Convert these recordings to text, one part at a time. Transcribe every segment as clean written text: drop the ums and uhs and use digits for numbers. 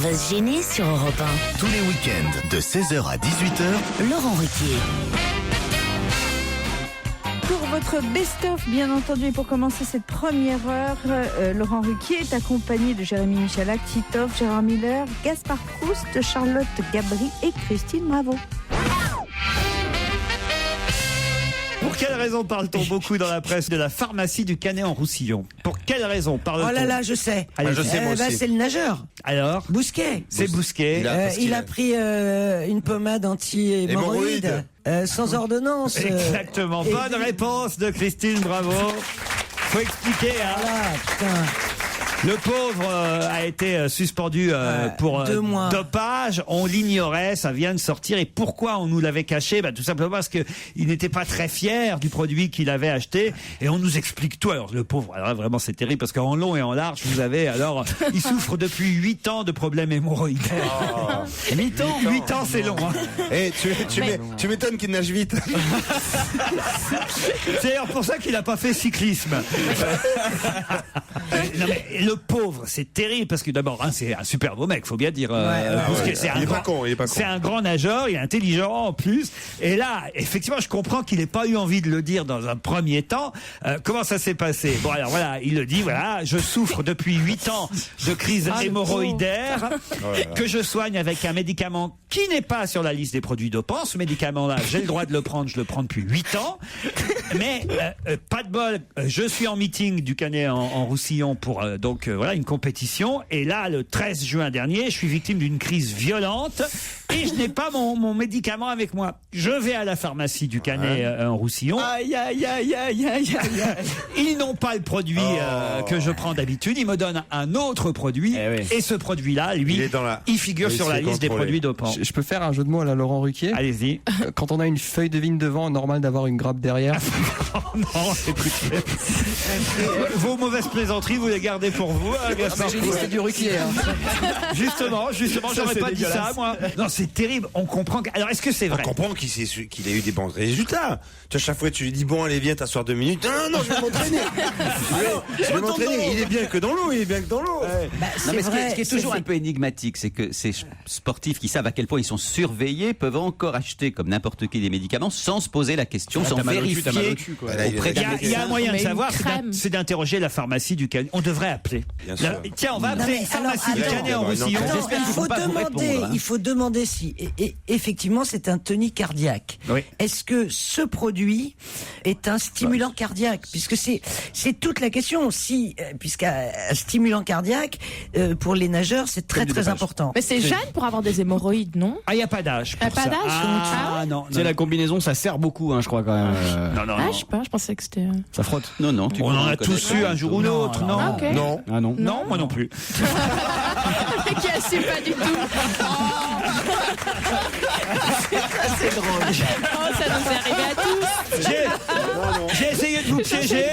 va se gêner sur Europe 1. Tous les week-ends de 16h à 18h, Laurent Ruquier. Pour votre best-of, bien entendu, et pour commencer cette première heure, Laurent Ruquier est accompagné de Jérémy Michalak, Titoff, Gérard Miller, Gaspard Proust, Charlotte Gabri et Christine Bravo. Pour quelle raison parle-t-on beaucoup dans la presse de la pharmacie du Canet en Roussillon? Pour quelle raison parle-t-on? Oh là là, je sais. Allez, je sais, moi aussi. C'est le nageur. Alors, Bousquet. c'est Bousquet. Il a pris une pommade anti-hémorroïde sans ordonnance. Exactement. Bonne réponse de Christine, bravo. Faut expliquer, hein. Voilà, putain. Le pauvre a été suspendu pour 2 mois. dopage. On l'ignorait, ça vient de sortir. Et pourquoi on nous l'avait caché? Tout simplement parce que il n'était pas très fier du produit qu'il avait acheté. Et on nous explique tout. Alors le pauvre, alors vraiment c'est terrible parce qu'en long et en large, vous avez alors, il souffre depuis 8 ans de problèmes hémorroïdaires. 8 ans 8 ans, c'est long. Hein. Eh, tu m'étonnes qu'il nage vite. C'est d'ailleurs pour ça qu'il n'a pas fait cyclisme. Non mais le pauvre, c'est terrible parce que d'abord, hein, c'est un super beau mec, faut bien dire. Parce que c'est il est pas con. C'est un grand nageur, il est intelligent en plus. Et là, effectivement, je comprends qu'il n'ait pas eu envie de le dire dans un premier temps. Comment ça s'est passé? Bon, alors voilà, il le dit, voilà, je souffre depuis 8 ans de crise hémorroïdaire que je soigne avec un médicament qui n'est pas sur la liste des produits dopants. Ce médicament-là, j'ai le droit de le prendre, je le prends depuis 8 ans. Mais pas de bol, je suis en meeting du Canet en Roussillon pour donc voilà une compétition. Et là, le 13 juin dernier, je suis victime d'une crise violente et je n'ai pas mon médicament avec moi. Je vais à la pharmacie du Canet en Roussillon. Aïe, aïe, aïe, aïe, aïe, aïe. Ils n'ont pas le produit que je prends d'habitude. Ils me donnent un autre produit. Et ce produit-là, lui, il figure sur la liste des produits dopants. Je peux faire un jeu de mots à la Laurent Ruquier? Allez-y. Quand on a une feuille de vigne devant, normal d'avoir une grappe derrière. Non, écoutez. Vos mauvaises plaisanteries, vous les gardez pour vous, hein, Gaspard. J'ai dit c'est du Ruquier. Hein. Justement, j'aurais pas dit ça, moi. Non, c'est terrible. On comprend. Alors, est-ce que c'est vrai? On comprend qu'il a eu des bons résultats. Tu vois, chaque fois, tu lui dis, bon, allez, viens t'asseoir 2 minutes. Non, je vais m'entraîner. Je vais m'entraîner. Il est bien que dans l'eau. Non, mais ce qui est toujours un peu énigmatique, c'est que ces sportifs qui savent à quel point ils sont surveillés peuvent encore acheter comme n'importe qui des médicaments sans se poser la question, sans vérifier auprès d'un Il y a un moyen de savoir, crème. c'est d'interroger la pharmacie du Canet. On devrait appeler. Tiens, on va appeler la pharmacie du Canet en Roussillon. J'espère qu'ils vont pas vous répondre, hein. Il faut demander si, effectivement, c'est un tonique cardiaque. Oui. Est-ce que ce produit est un stimulant cardiaque? Puisque c'est toute la question. Si, puisqu'un stimulant cardiaque, pour les nageurs, c'est très très important. Mais c'est jeune pour avoir des hémorroïdes, non? Ah, il n'y a pas d'âge. pour Pas ça. d'âge, Ah, non. C'est la combinaison, ça sert beaucoup, hein, je crois quand même. Non. Ah, je sais pas, je pensais que c'était... Ça frotte. Non, On en a tous eu un jour ou l'autre, non? Ah, ok. Non. Ah non. Non, moi non plus. Qui assume pas du tout. C'est drôle. Oh, ça nous est arrivé à tous. J'ai essayé de vous piéger.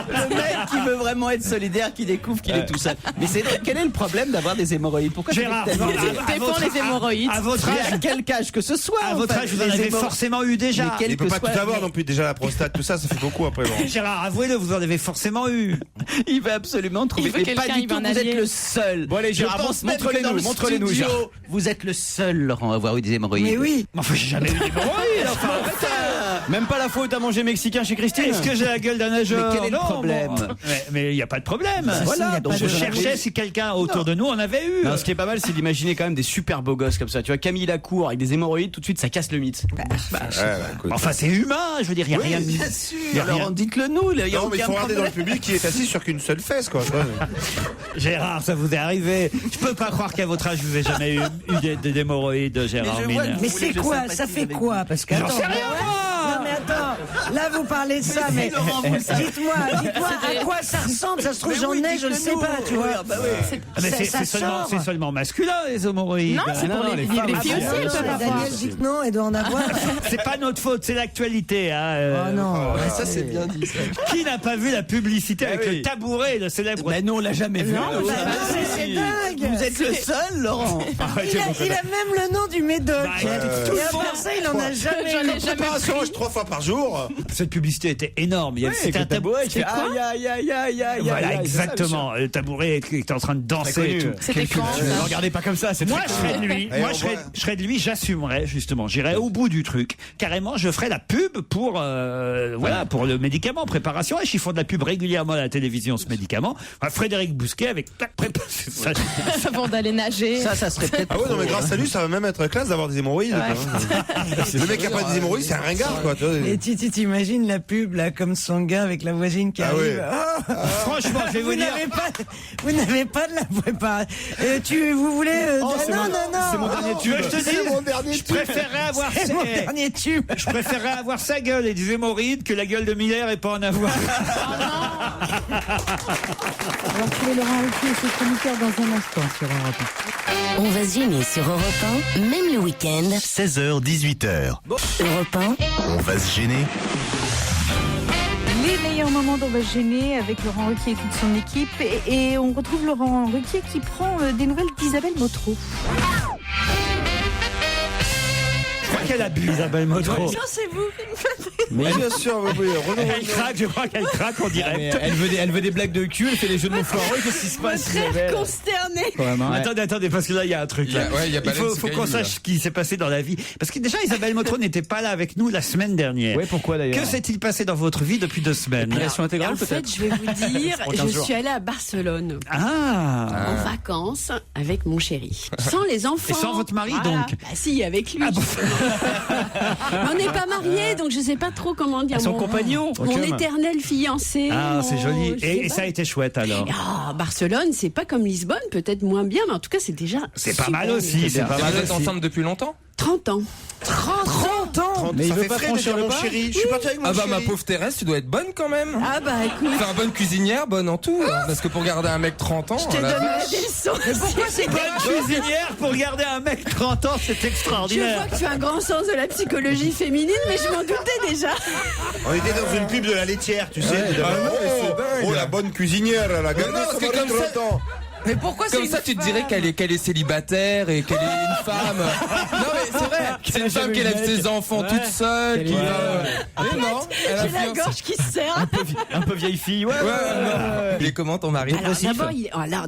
Le mec qui veut vraiment être solidaire, qui découvre qu'il est tout seul. Mais c'est vrai, quel est le problème d'avoir des hémorroïdes? Pourquoi Gérard, ça fait tellement- Défend les hémorroïdes. À votre Mais à âge, quel âge que ce soit? à en votre fait, âge, vous en les avez hémorroïdes. forcément eu déjà. Mais quel Il peut que pas soit- tout avoir non plus. Déjà, la prostate, tout ça, ça fait beaucoup après. Bon. Gérard, avouez-le, vous en avez forcément eu. Il veut absolument trouver. Il veut Mais pas quelqu'un, du il tout, va en vous êtes allier. le seul. Bon, allez, Je Gérard, pense même que montrez-les-nous, dans le montrez-les-nous, studio, Gérard. vous êtes le seul, Laurent, à avoir eu des hémorroïdes. Mais oui. Enfin, j'ai jamais eu d'hémorroïdes. Enfin, Même pas la faute à manger mexicain chez Christine. est-ce que j'ai la gueule d'un nageur? Mais quel est le Non, problème? bon. Mais il n'y a pas de problème. il y Voilà. a Donc pas je de- cherchais si quelqu'un autour de nous en avait eu. Non, ce qui est pas mal, c'est d'imaginer quand même des super beaux gosses comme ça. Tu vois, Camille Lacour avec des hémorroïdes, tout de suite, ça casse le mythe. Écoute. Enfin, c'est humain. Je veux dire, il n'y a rien de. Bien Y a sûr. rien. Laurent, dites-le nous. Il y a Non, mais il aucun faut regarder dans problème. le public qui est assis sur qu'une seule fesse, quoi. Gérard, ça vous est arrivé. Je peux pas croire qu'à votre âge, vous n'avez jamais eu des hémorroïdes, Gérard Mais je vois Miller. que Mais Vous voulez c'est que je quoi? sympathise Ça fait avec quoi? Parce que J'en attends, sais rien, moi. non mais attends, là vous parlez de ça, mais dites-moi à quoi ça ressemble? Ça se trouve j'en ai, je le sais pas, tu vois. Ah, mais Ça c'est sort. seulement masculin, les hémorroïdes. Non, c'est pour les filles aussi, elles peuvent avoir. Daniel dit que non, elle doit en avoir. C'est pas notre faute, c'est l'actualité. Hein, Oh non. Ça, c'est bien dit. Ça. Qui n'a pas vu la publicité avec le tabouret, le célèbre. Mais non, on l'a jamais vu. C'est dingue. Vous êtes le seul, Laurent. Il a même le nom du médoc. Bah, tout Et le à monde. part ça, il en a jamais J'en ai eu. jamais Préparation, pris. 3 fois par jour. cette publicité était énorme. C'était un tabouret. Aïe, aïe, aïe, aïe, aïe. Voilà, exactement. Le tabouret qui était en train de danser et tout. C'était quand Ne regardez pas comme ça, c'est Moi, très je serais de lui. Et Moi, on je serais de lui. J'assumerais justement. J'irais au bout du truc. Carrément, je ferais la pub pour voilà, pour le médicament, préparation. Et ils font de la pub régulièrement à la télévision, ce médicament. Enfin, Frédéric Bousquet avec Avant d'aller nager. Ça serait peut-être. Ah ouais, non, mais grâce à lui, ça va même être classe d'avoir des hémorroïdes. quoi. Le mec qui a pas des hémorroïdes, c'est un ringard, quoi. Tu vois. Et tu t'imagines la pub là comme son gars avec la voisine qui Ah arrive. ouais. Oh, Franchement, je vais vous dire. vous n'avez pas de la préparation. Vous voulez non. C'est mon dernier Tu veux que je te dise, je préférerais avoir C'est mon dernier tube. je préférerais avoir sa gueule et des hémorroïdes que la gueule de Miller et pas en avoir. On va retrouver Laurent Ruquier et ses chroniqueurs dans un instant sur Europe 1. On va se gêner sur Europe 1, même le week-end. 16h, 18h. Europe 1, On va se gêner. Les meilleurs moments d'On va se gêner avec Laurent Ruquier et toute son équipe. Et on retrouve Laurent Ruquier qui prend des nouvelles d'Isabelle Motro. Je crois qu'elle a bu, Isabelle Motro. Non, c'est vous. Mais bien sûr, oui, Renaud. Elle craque, je crois qu'elle craque en direct. Elle veut des blagues de cul, elle fait des jeux de mots foireux. Qu'est-ce qui se passe, Isabelle ? Consterné. Attendez, parce que là, il y a un truc. Là. Il y a faut qu'on sache ce qui s'est passé dans la vie. Parce que déjà, Isabelle Motro n'était pas là avec nous la semaine dernière. Ouais, pourquoi d'ailleurs ? Que s'est-il passé dans votre vie depuis 2 semaines? Relation intégrale, En fait, peut-être ? je vais vous dire, Pour 15 je jours. suis allée à Barcelone Ah, en vacances avec mon chéri. Sans les enfants. Et sans votre mari, Voilà. donc Bah si, avec lui. Ah bon. Mais on n'est pas mariés, donc je sais pas trop comment dire. Son compagnon. Mon éternel fiancé. Ah, c'est joli. je sais Et pas. ça a été chouette alors. Ah, Barcelone, c'est pas comme Lisbonne, peut-être moins bien, mais en tout cas, c'est déjà. C'est pas super mal bien. aussi. C'est pas mal Vous êtes aussi. ensemble depuis longtemps? 30 ans. 30 ans. Mais il Ça veut fait pas frais de franchir dire le mon pas ? chéri. Je suis parti avec mon Ah bah chéri. ma pauvre Thérèse, tu dois être bonne quand même. Ah bah écoute. Enfin, bonne cuisinière, bonne en tout. Hein, parce que pour garder un mec 30 ans. Je te la donne vache. des leçons. Pourquoi c'est Bonne cuisinière pour garder un mec 30 ans, c'est Je vois extraordinaire. que tu as un grand sens de la psychologie féminine, mais je m'en doutais déjà. On était dans une pub de la laitière, tu sais. Ah non, mais c'est dingue. Oh, la bonne cuisinière, elle a gagné non, parce son que mari comme ça- 30 ans. Mais pourquoi Comme ça, tu te dirais qu'elle est célibataire et qu'elle est une femme. Non, mais c'est vrai. C'est une femme qui élève ses enfants toute seule. Qui mais non, elle a J'ai la fiancé. gorge qui se serre. Un peu vieille fille, ouais. Ouais, non. Il est comment ton mari?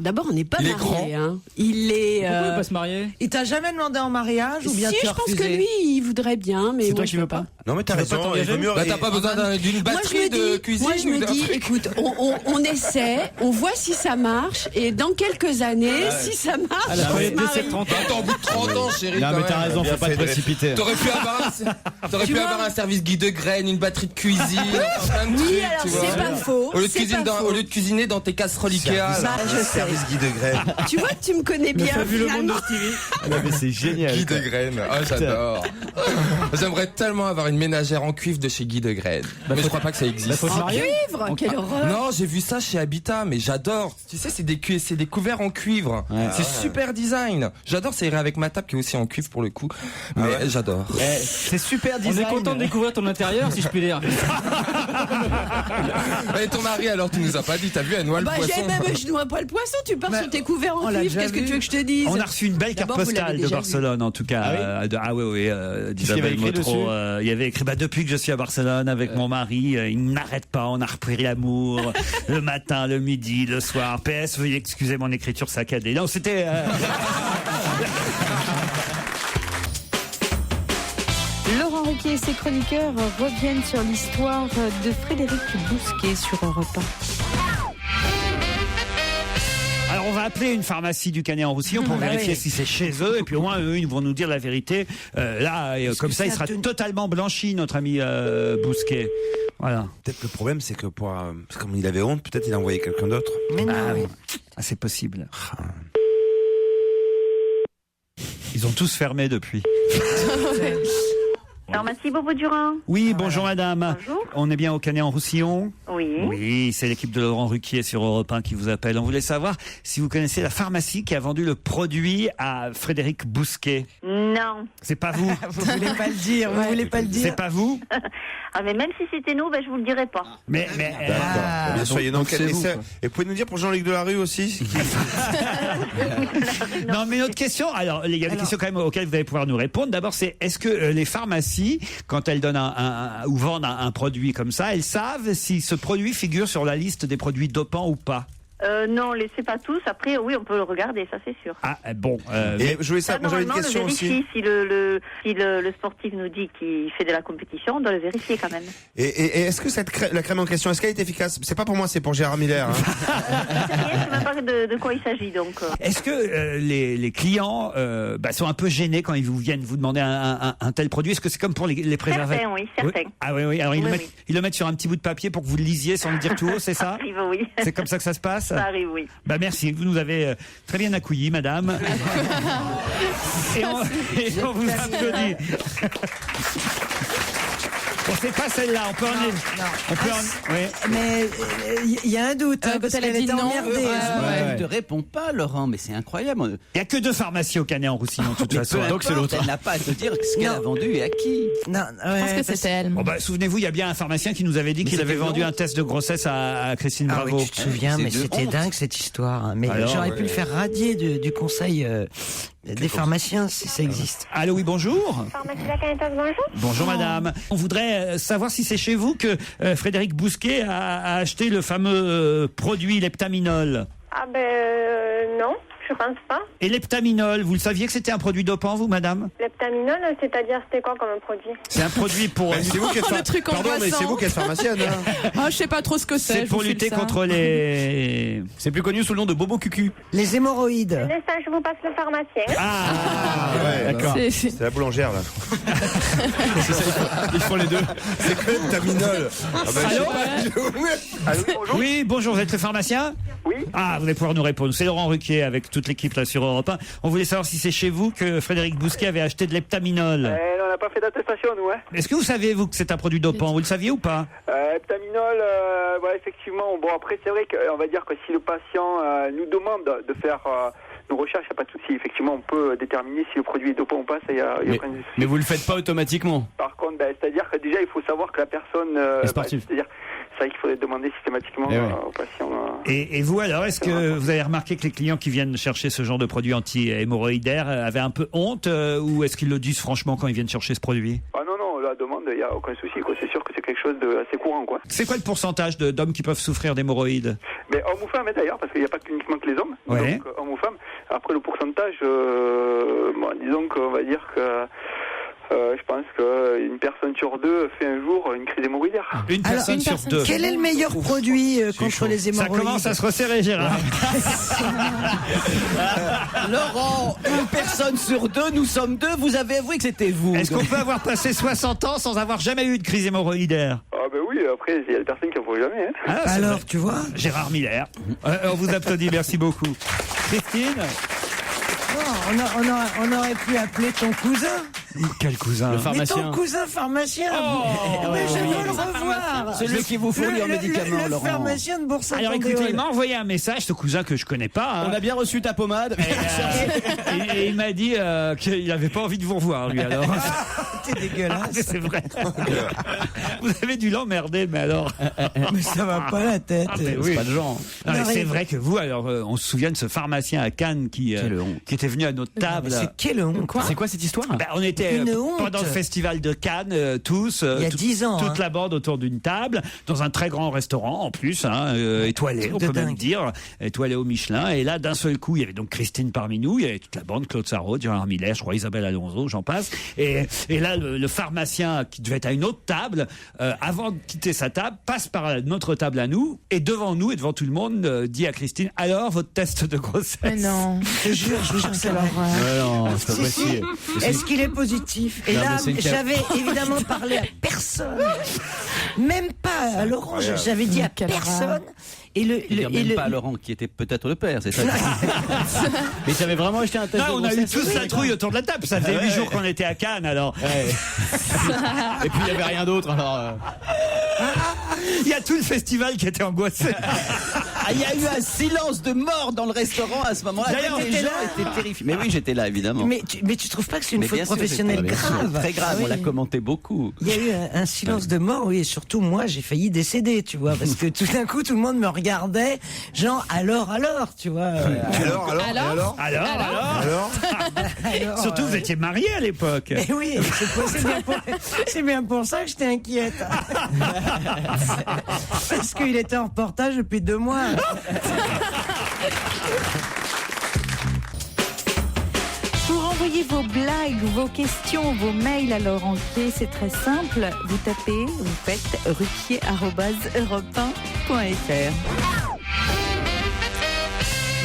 D'abord, on n'est pas Il est mariés. Hein. Il est. Pourquoi il pas se marier ? Il t'a jamais demandé en mariage ou bien Si, tu je as pense refusé? que lui, il voudrait bien, mais C'est moi, toi je qui peux veux pas ? Non, mais t'as raison. Il vaut mieux. Bah, t'as pas besoin d'une Moi, batterie de cuisine. moi, je me ou d'un dis, truc. écoute, on essaie, on voit si ça marche, et dans quelques années, si ça marche, À la on fin se de marie. ses 30 ans. Attends, au bout de 30 ans, chérie. Non, quand mais t'as même. raison, faut pas te précipiter. T'aurais pu avoir un service guide de graines, une batterie de cuisine, plein de Oui, trucs, alors tu vois. c'est pas faux. Au lieu, c'est de cuisiner dans tes casseroles Ikea. Bah, là. je sais. Service guide de graines. Tu vois que tu me connais bien. Finalement. Non, mais c'est génial. Guy de graines. Ah, j'adore. J'aimerais tellement avoir une ménagère en cuivre de chez Guy de graines. Mais je crois pas que ça existe. Faut se marier. Cuivre, quelle horreur. Non, j'ai vu ça chez Habitat, mais j'adore. Tu sais, c'est des couverts en cuivre. C'est super design. J'adore, ça irait avec ma table qui est aussi en cuivre pour le coup. Mais j'adore. C'est super On design. est content de découvrir ton intérieur, si je puis dire. Et ton mari, alors, tu nous as pas dit, t'as vu, elle noie le Bah, poisson. je noie pas le poisson, tu pars sur tes couverts en on l'a cuivre, déjà qu'est-ce que vu. tu veux que je te dise? On a reçu une belle carte D'abord, vous postale l'avez de déjà Barcelone, en tout cas. Ah oui, Qu'est-ce qu'il y avait d'Isabelle écrit dessus Motro. Il y avait écrit, depuis que je suis à Barcelone avec mon mari, il n'arrête pas, on a repris l'amour, le matin, le midi, le soir. PS, veuillez excuser mon écriture saccadée. Non, c'était... Laurent Ruquier et ses chroniqueurs reviennent sur l'histoire de Frédéric Bousquet sur Europe 1. Alors on va appeler une pharmacie du Canet-en-Roussillon pour vérifier si c'est chez eux, et puis au moins eux ils vont nous dire la vérité. Comme ça il sera totalement blanchi, notre ami Bousquet. Voilà. Peut-être le problème, c'est que comme il avait honte, peut-être il a envoyé quelqu'un d'autre. Ah oui, c'est possible. Ils ont tous fermé depuis. Pharmacie Bobo-Durin. Oui, bonjour madame. Bonjour. On est bien au Canet-en-Roussillon? Oui. Oui, c'est l'équipe de Laurent Ruquier sur Europe 1 qui vous appelle. On voulait savoir si vous connaissez la pharmacie qui a vendu le produit à Frédéric Bousquet. Non. C'est pas vous? Vous voulez pas le dire, vous voulez pas le dire. C'est pas vous? Ah, mais même si c'était nous, je vous le dirais pas. Mais Bien sûr, il y en a donc quel c'est vous, essai. quoi. Et pouvez nous dire pour Jean-Luc Delarue aussi non, mais notre question, alors il y a des questions quand même auxquelles vous allez pouvoir nous répondre. D'abord, c'est est-ce que les pharmacies pharmacies, quand elles donnent ou vendent un produit comme ça, elles savent si ce produit figure sur la liste des produits dopants ou pas? Non, laissez pas tous. Après, oui, on peut le regarder, ça c'est sûr. Ah bon. Et je voulais savoir, j'avais une question aussi. Si le sportif nous dit qu'il fait de la compétition, on doit le vérifier quand même. Et est-ce que la crème en question, est-ce qu'elle est efficace? C'est pas pour moi, c'est pour Gérard Miller. Hein. Je sais même pas de quoi il s'agit donc. Est-ce que les clients sont un peu gênés quand ils viennent vous demander un tel produit? Est-ce que c'est comme pour les préservatifs? Certains, oui, certains. Oui. Ah oui. Alors ils le mettent sur un petit bout de papier pour que vous le lisiez sans le dire tout haut, c'est ça? Arrive, oui. C'est comme ça que ça se passe? Ça arrive, oui. Merci, vous nous avez très bien accueillis, madame. et on vous applaudit. Bon, c'est pas celle-là, on peut oui. Mais il y a un doute, parce elle a qu'elle dit était non. emmerdée. Elle ne répond pas, Laurent, mais c'est incroyable. Il n'y a que 2 pharmacies au Canet-en-Roussillon, de toute façon. Donc c'est l'autre. Elle n'a pas à te dire ce qu'elle a vendu et à qui. Non, Je pense que c'était elle. Bon, souvenez-vous, il y a bien un pharmacien qui nous avait dit qu'il avait vendu un test de grossesse à Christine Ah Bravo. oui, tu te souviens, mais c'était dingue cette histoire. Mais Alors, j'aurais pu le faire radier du conseil des pharmaciens si ça existe. Allô, oui, bonjour. Pharmacie La Canetos, bonjour. Bonjour madame. On voudrait savoir si c'est chez vous que Frédéric Bousquet a acheté le fameux produit Leptaminol. Ah non, je pense pas. Et Leptaminol, vous le saviez que c'était un produit dopant, vous, madame? Leptaminol, c'est-à-dire c'était quoi comme produit? C'est un produit pour... C'est vous qui êtes Le truc Pardon, mais c'est vous qui êtes pharmacienne. Hein. Ah, je sais pas trop ce que c'est. C'est pour lutter contre les... C'est plus connu sous le nom de Bobo Cucu. Les hémorroïdes. Un instant, je vous passe le pharmacien. Ah, ouais, D'accord. C'est la boulangère, là. Ils font les deux. C'est que Leptaminol. Allô, bonjour. Oui, bonjour, vous êtes le pharmacien? Oui. Ah, vous allez pouvoir nous répondre. C'est Laurent Ruquier avec toute l'équipe là sur Europe 1. On voulait savoir si c'est chez vous que Frédéric Bousquet avait acheté de Leptaminol. Non, on n'a pas fait d'attestation, nous. Hein. Est-ce que vous saviez, vous, que c'est un produit dopant? Vous le saviez ou pas? Leptaminol, effectivement. Bon, après, c'est vrai qu'on va dire que si le patient nous demande de faire nos recherches, il n'y a pas de souci. Effectivement, on peut déterminer si le produit est dopant ou pas. Ça, y a aucun souci. Mais vous le faites pas automatiquement. Par contre, c'est-à-dire que déjà, il faut savoir que la personne... c'est-à-dire, c'est vrai qu'il faudrait demander systématiquement au patient. Et vous, alors, est-ce que vous avez remarqué que les clients qui viennent chercher ce genre de produit anti-hémorroïdaire avaient un peu honte ou est-ce qu'ils le disent franchement quand ils viennent chercher ce produit? Non, la demande, il n'y a aucun souci. C'est sûr que c'est quelque chose d'assez courant. C'est quoi le pourcentage d'hommes qui peuvent souffrir d'hémorroïdes? Mais hommes ou femmes, d'ailleurs, parce qu'il n'y a pas uniquement que les hommes. Ouais. Donc, hommes ou femmes. Après, le pourcentage, disons qu'on va dire que... je pense qu'une personne sur 2 fait un jour une crise hémorroïdaire. Une personne sur 2. Quel est le meilleur produit contre les hémorroïdes? Ça commence à se resserrer, Gérard. Laurent, une personne sur 2, nous sommes 2, vous avez avoué que c'était vous. Est-ce qu'on peut avoir passé 60 ans sans avoir jamais eu de crise hémorroïdaire? Ah oui, après, il y a des personnes qui n'en font jamais. Hein. Alors, tu vois? Gérard Miller. On vous applaudit, merci beaucoup. Christine? On aurait pu appeler ton cousin. Quel cousin? Le Mais pharmacien. ton cousin pharmacien. Mais je veux le revoir. Celui qui vous fournit en médicaments, le Laurent. pharmacien de Boursa. Alors écoutez, il m'a envoyé un message, ce cousin que je connais pas. Hein. On a bien reçu ta pommade. Et il m'a dit qu'il n'avait pas envie de vous revoir, lui, alors. T'es dégueulasse. C'est vrai. Vous avez dû l'emmerder, mais alors. Mais ça va pas la tête. C'est pas de genre. Non, mais c'est vrai que vous, alors, on se souvient de ce pharmacien à Cannes qui était venu à notre table. C'est quelle honte. C'est quoi cette histoire? On était pendant le festival de Cannes, tous, il y a 10 ans, toute la bande autour d'une table, dans un très grand restaurant en plus, étoilé, on peut même dire, étoilé au Michelin. Et là, d'un seul coup, il y avait donc Christine parmi nous, il y avait toute la bande, Claude Sarraud, Gérard Miller, je crois Isabelle Alonso, j'en passe. Et là, le pharmacien qui devait être à une autre table, avant de quitter sa table, passe par notre table à nous, et devant nous et devant tout le monde, dit à Christine, alors votre test de grossesse? Mais non. Je jure que c'est l'horreur. Non, c'est pas possible. Est-ce qu'il est positif? Et là, j'avais évidemment parlé à personne, même pas à Laurent. J'avais dit à personne. Et même pas à Laurent, qui était peut-être le père, c'est ça? Mais tu avais vraiment acheté un test de on a eu grossesse? tous la trouille autour de la table. Ça faisait 8 jours qu'on était à Cannes, alors. Ouais. Et puis il y avait rien d'autre, alors. Il y a tout le festival qui était angoissé. Il y a eu un silence de mort dans le restaurant à ce moment-là. D'ailleurs, les gens étaient terrifiés. Mais oui, j'étais là, évidemment. Mais tu trouves pas que c'est une Mais faute bien sûr, professionnelle j'étais là, bien sûr. grave? Très grave, on l'a commenté beaucoup. Il y a eu un silence de mort, oui, et surtout moi j'ai failli décéder, tu vois, parce que tout d'un coup tout le monde me regardait, genre alors, tu vois. Alors Surtout, vous étiez mariés à l'époque. Eh oui, c'est bien pour ça que j'étais inquiète. Parce qu'il était en reportage depuis 2 mois. Pour envoyer vos blagues, vos questions, vos mails à Laurent Ruquier, c'est très simple. Vous tapez, vous faites ruquier@europe1.fr.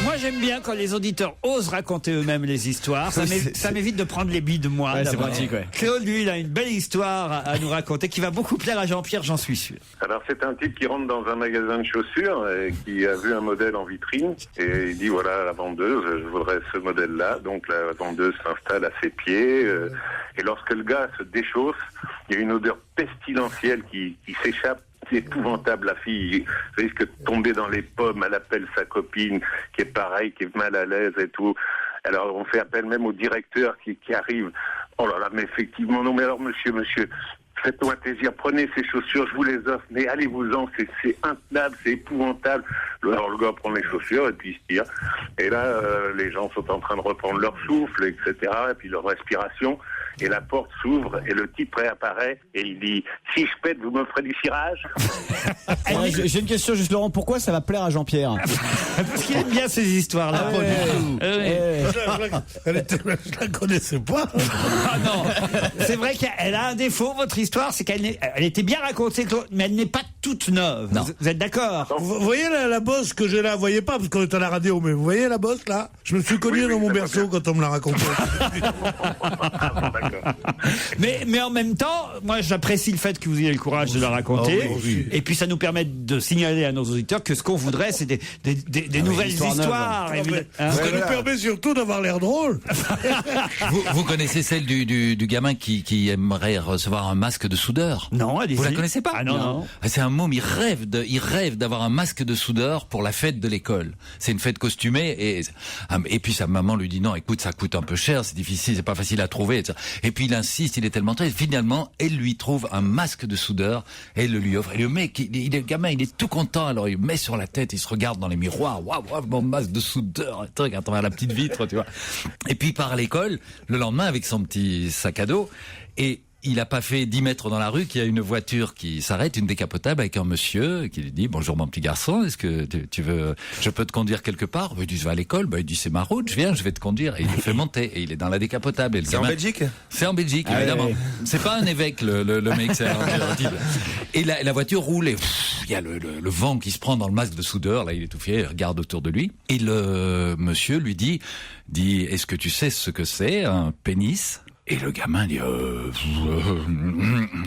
Moi, j'aime bien quand les auditeurs osent raconter eux-mêmes les histoires. Ça m'évite de prendre les billes de moi. Ouais, c'est pratique, ouais. Claude, lui, il a une belle histoire à nous raconter qui va beaucoup plaire à Jean-Pierre, j'en suis sûr. Alors, c'est un type qui rentre dans un magasin de chaussures et qui a vu un modèle en vitrine et il dit, voilà, la vendeuse, je voudrais ce modèle-là. Donc, la vendeuse s'installe à ses pieds et lorsque le gars se déchausse, il y a une odeur pestilentielle qui s'échappe. C'est épouvantable, la fille risque de tomber dans les pommes, elle appelle sa copine qui est pareil, qui est mal à l'aise et tout. Alors on fait appel même au directeur qui arrive. Oh là là, mais effectivement, non mais alors monsieur, faites-moi plaisir, prenez ces chaussures, je vous les offre, mais allez-vous-en, c'est intenable, c'est épouvantable. Alors le gars prend les chaussures et puis il se tire. Et là, les gens sont en train de reprendre leur souffle, etc., et puis leur respiration. Et la porte s'ouvre et le type réapparaît et il dit « Si je pète, vous me ferez du cirage ?» J'ai une question juste, Laurent. Pourquoi ça va plaire à Jean-Pierre? Parce qu'il aime bien ces histoires-là. Je la connaissais pas. Ah non, c'est vrai qu'elle a un défaut, votre histoire, c'est qu'elle était bien racontée, mais elle n'est pas toute neuve. Vous êtes d'accord? Vous voyez la bosse que j'ai là, vous voyez pas parce qu'on est à la radio, mais vous voyez la bosse là? Je me suis connu dans mon berceau quand on me l'a raconté. Mais en même temps, moi j'apprécie le fait que vous ayez le courage de la raconter. Et puis ça nous permet de signaler à nos auditeurs que ce qu'on voudrait, c'est des nouvelles histoires. Ça nous permet surtout d'avoir l'air drôle. Vous connaissez celle du gamin qui aimerait recevoir un masque de soudeur? Non, vous la connaissez pas? Ah non. C'est un môme, il rêve d'avoir un masque de soudeur pour la fête de l'école. C'est une fête costumée et puis sa maman lui dit non, écoute, ça coûte un peu cher, c'est difficile, c'est pas facile à trouver, etc. Et puis il insiste, il est tellement très. Finalement, elle lui trouve un masque de soudeur et elle le lui offre. Et le mec, le gamin, il est tout content. Alors il met sur la tête, il se regarde dans les miroirs. Waouh, mon masque de soudeur. Regarde à travers la petite vitre, tu vois. Et puis il part à l'école le lendemain avec son petit sac à dos et il n'a pas fait 10 mètres dans la rue qu'il y a une voiture qui s'arrête, une décapotable avec un monsieur qui lui dit « Bonjour mon petit garçon, est-ce que tu veux, je peux te conduire quelque part ?» Il dit « Je vais à l'école. » Il dit « C'est ma route, je vais te conduire. » Et il le fait monter et il est dans la décapotable. Et c'est en Belgique? C'est en Belgique, évidemment. Ouais. C'est pas un évêque le mec, c'est un type. Et la voiture roule et il y a le vent qui se prend dans le masque de soudeur, là il est tout fier, il regarde autour de lui. Et le monsieur lui dit « Est-ce que tu sais ce que c'est un pénis ?» Et le gamin dit ne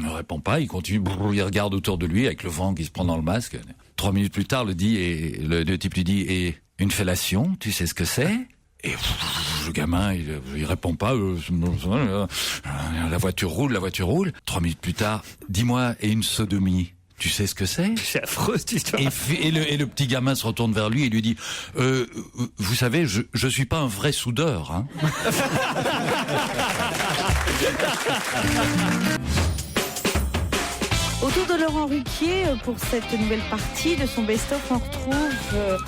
répond pas, il continue, il regarde autour de lui avec le vent qui se prend dans le masque. 3 minutes plus tard, le type lui dit « Et une fellation, tu sais ce que c'est ?» Et le gamin, il répond pas. La voiture roule. 3 minutes plus tard, dis-moi, et une sodomie, tu sais ce que c'est? C'est affreux cette histoire. Et le petit gamin se retourne vers lui et lui dit vous savez, je suis pas un vrai soudeur, hein. Autour de Laurent Ruquier, pour cette nouvelle partie de son best-of, on retrouve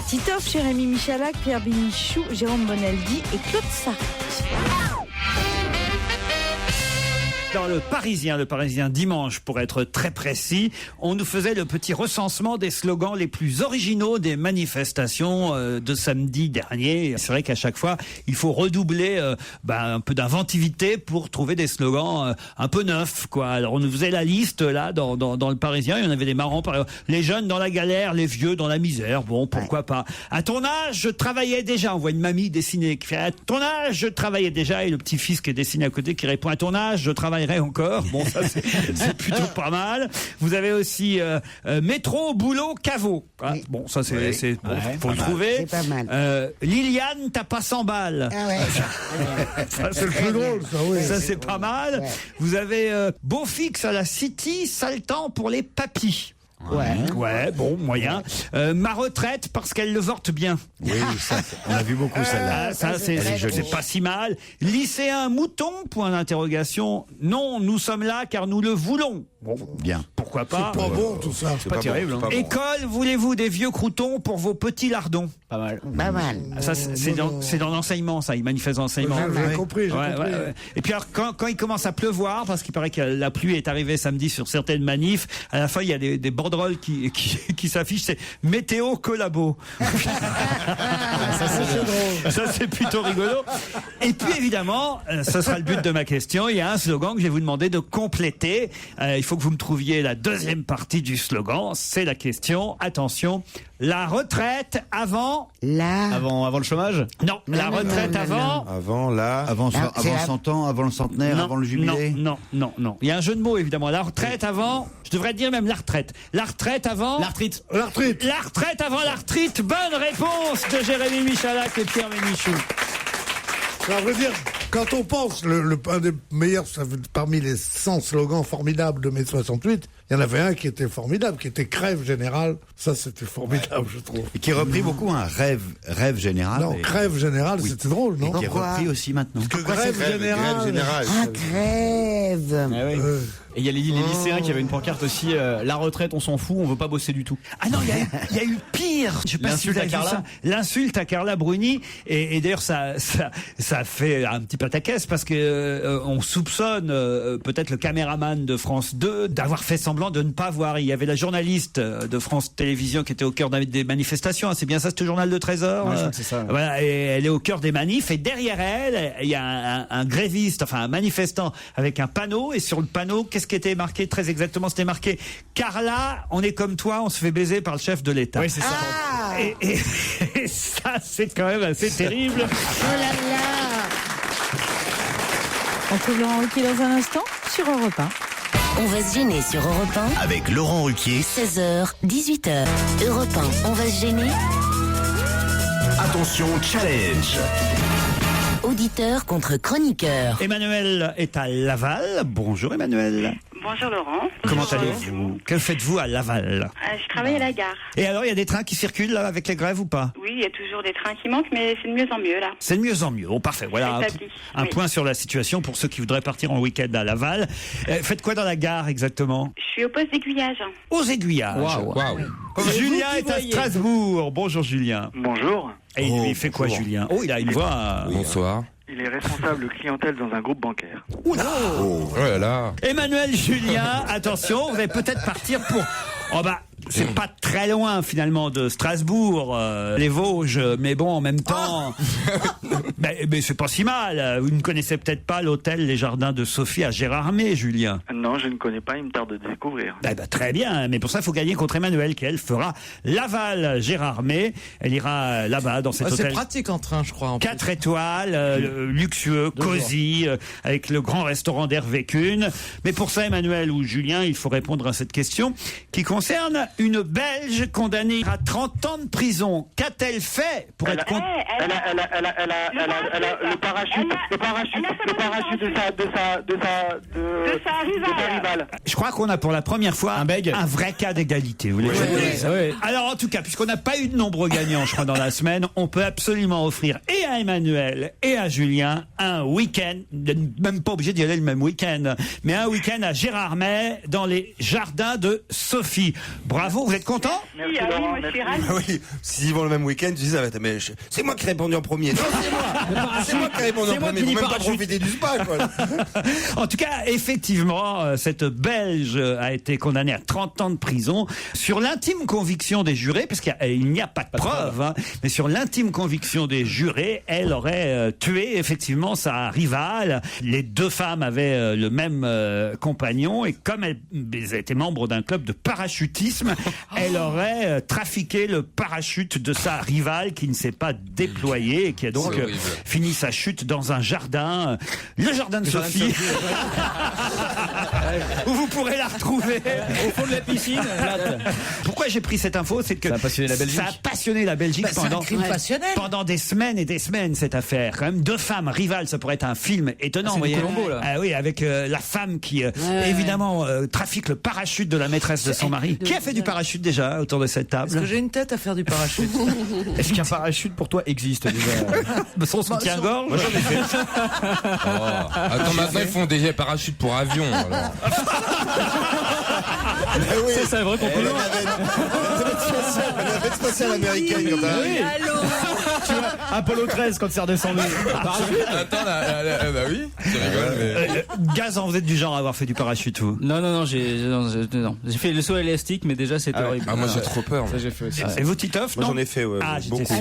Titoff, Jérémy Michalak, Pierre Bénichou, Jérôme Bonaldi et Claude Sarraute. Dans le Parisien dimanche, pour être très précis, on nous faisait le petit recensement des slogans les plus originaux des manifestations de samedi dernier. C'est vrai qu'à chaque fois, il faut redoubler un peu d'inventivité pour trouver des slogans un peu neufs, quoi. Alors on nous faisait la liste là dans le Parisien, il y en avait des marrants, par exemple, les jeunes dans la galère, les vieux dans la misère. Bon, pourquoi pas. À ton âge, je travaillais déjà. On voit une mamie dessinée qui fait à ton âge, je travaillais déjà, et le petit-fils qui est dessiné à côté qui répond à ton âge, je travaillerai encore. Bon, ça c'est plutôt pas mal. Vous avez aussi métro, boulot, caveau. Ah, bon, ça c'est bon, faut le trouver. C'est pas mal. Liliane, t'as pas 100 balles. Ah ouais. Ça, c'est le plus drôle, ça, oui. Ça c'est pas mal. Ouais. Vous avez beau fixe à la City, sale temps pour les papis. Ouais, bon, moyen. Ma retraite parce qu'elle le vorte bien. Oui, ça, on a vu beaucoup celle-là. Ça, c'est pas si mal. Lycéen mouton, point d'interrogation. Non, nous sommes là car nous le voulons. Bon, bien. Pourquoi pas? C'est pas bon tout ça. C'est pas terrible. Bon, école, voulez-vous des vieux croutons pour vos petits lardons? Pas mal. Pas mal. Ça, c'est dans l'enseignement, ça. Il manifeste dans l'enseignement. J'ai compris. Et puis alors, quand il commence à pleuvoir, parce qu'il paraît que la pluie est arrivée samedi sur certaines manifs, à la fin, il y a des banderoles qui s'affichent, c'est météo collabo. Ça, c'est plutôt rigolo. Et puis, évidemment, ce sera le but de ma question. Il y a un slogan que je vais vous demander de compléter. Il faut que vous me trouviez la deuxième partie du slogan. C'est la question. Attention. La retraite avant... Avant le chômage? Non, la retraite avant... Avant 100 ans, avant le centenaire, avant le jubilé? Non. Il y a un jeu de mots, évidemment. La retraite avant... Je devrais dire même la retraite. La retraite avant... La retraite. La retraite avant la retraite. Bonne réponse de Jérémy Michalak et Pierre Bénichou. Ça veut dire, quand on pense, un des meilleurs, parmi les 100 slogans formidables de mai 68, il y en avait un qui était formidable, qui était Crève Générale. Ça, c'était formidable, je trouve. Et qui est repris beaucoup, un rêve général. Non, Crève Générale, c'était drôle, non? Et qui est repris aussi maintenant. Parce que Grève Générale. Ah, crève. Et il y a les lycéens qui avaient une pancarte aussi, la retraite, on s'en fout, on veut pas bosser du tout. Ah non, il y a eu pire. Je sais pas si vous avez vu ça. L'insulte à Carla Bruni. Et d'ailleurs, ça fait un petit pataquès parce que on soupçonne peut-être le caméraman de France 2 d'avoir fait semblant de ne pas voir. Il y avait la journaliste de France Télévisions qui était au cœur des manifestations. C'est bien ça, ce journal de Trésor? Ouais, je crois que c'est ça. Voilà, et elle est au cœur des manifs. Et derrière elle, il y a un gréviste, enfin un manifestant avec un panneau. Et sur le panneau, qu'est-ce qui était marqué très exactement? C'était marqué Carla, on est comme toi, on se fait baiser par le chef de l'État. Oui, c'est ça. Et ça, c'est quand même assez terrible. Oh là là. On trouve Laurent Ruquier dans un instant sur Europe 1. On va se gêner sur Europe 1. Avec Laurent Ruquier. 16h, 18h. Europe 1, on va se gêner. Attention, challenge. Auditeur contre chroniqueur. Emmanuel est à Laval. Bonjour Emmanuel. Bonjour Laurent. Comment allez-vous? Que faites-vous à Laval? Je travaille à la gare. Et alors, il y a des trains qui circulent là, avec les grèves ou pas? Oui, il y a toujours des trains qui manquent, mais c'est de mieux en mieux là. C'est de mieux en mieux. Oh, parfait. Voilà un point sur la situation pour ceux qui voudraient partir en week-end à Laval. Faites quoi dans la gare exactement? Je suis au poste d'aiguillage. Aux aiguillages. Waouh. Julien est à Strasbourg. Bonjour Julien. Bonjour. Et il fait quoi Julien? Oh, il a une voix. Bonsoir. Il est responsable clientèle dans un groupe bancaire. Oula. Oh là là. Emmanuel Julien, attention, vous allez peut-être partir pour... Oh bah, c'est pas très loin finalement de Strasbourg, les Vosges, mais bon, en même temps, mais c'est pas si mal. Vous ne connaissez peut-être pas l'hôtel Les Jardins de Sophie à Gérardmer, Julien. Non, je ne connais pas, il me tarde de découvrir. Très bien, mais pour ça, il faut gagner contre Emmanuel, qui elle fera Laval-Gérardmer. Elle ira là-bas dans cet hôtel. C'est pratique en train, je crois. 4 étoiles, luxueux, cosy, avec le grand restaurant d'Hervé Kuhn. Mais pour ça, Emmanuel ou Julien, il faut répondre à cette question qui concerne une Belge condamnée à 30 ans de prison. Qu'a-t-elle fait pour être condamnée? Elle a le parachute de sa rivale. Je crois qu'on a pour la première fois un vrai cas d'égalité. Vous voulez que je vous dise? Alors en tout cas, puisqu'on n'a pas eu de nombreux gagnants, je crois, dans la semaine, on peut absolument offrir et à Emmanuel et à Julien un week-end, même pas obligé d'y aller le même week-end, mais un week-end à Gérardmer dans les jardins de Sophie. Bravo, vous êtes content? Merci Laurent, Oui, s'ils vont le même week-end, tu dis ça va être, mais c'est moi qui ai répondu en premier. Non, c'est moi qui ai répondu en premier. Faut même pas profiter du spa, quoi. En tout cas, effectivement, cette Belge a été condamnée à 30 ans de prison sur l'intime conviction des jurés, parce qu'il n'y a pas de preuve, hein, mais sur l'intime conviction des jurés, elle aurait tué effectivement sa rivale. Les deux femmes avaient le même compagnon, et comme elles étaient membres d'un club de parachutisme, elle aurait trafiqué le parachute de sa rivale qui ne s'est pas déployé et qui a donc fini sa chute dans un jardin, le jardin de Sophie, où vous pourrez la retrouver au fond de la piscine. Pourquoi j'ai pris cette info? C'est que ça a passionné la Belgique. Ça a passionné la Belgique pendant des semaines et des semaines, cette affaire. Quand même, deux femmes rivales, ça pourrait être un film étonnant. C'est du Colombo, là. Oui, avec la femme qui évidemment trafique le parachute de la maîtresse de son mari. Qui a fait du parachute déjà autour de cette table? Parce que j'ai une tête à faire du parachute. Est-ce qu'un parachute pour toi existe déjà? Son soutien-gorge? Moi, j'en ai fait. Attends, maintenant ils font des parachutes pour avion. Alors. Oui. C'est un vrai compliment. La navette spatiale américaine quand t'as. Oui. Tu vois, Apollo 13 quand c'est redescendu. Attends, bah oui, tu rigoles, mais. Gazan, vous êtes du genre à avoir fait du parachute, vous? Non, j'ai fait le saut élastique, mais déjà c'était horrible. Ah, moi j'ai trop peur. Ça j'ai fait aussi. Et vous, Titoff? Moi j'en ai fait, ouais. Beaucoup.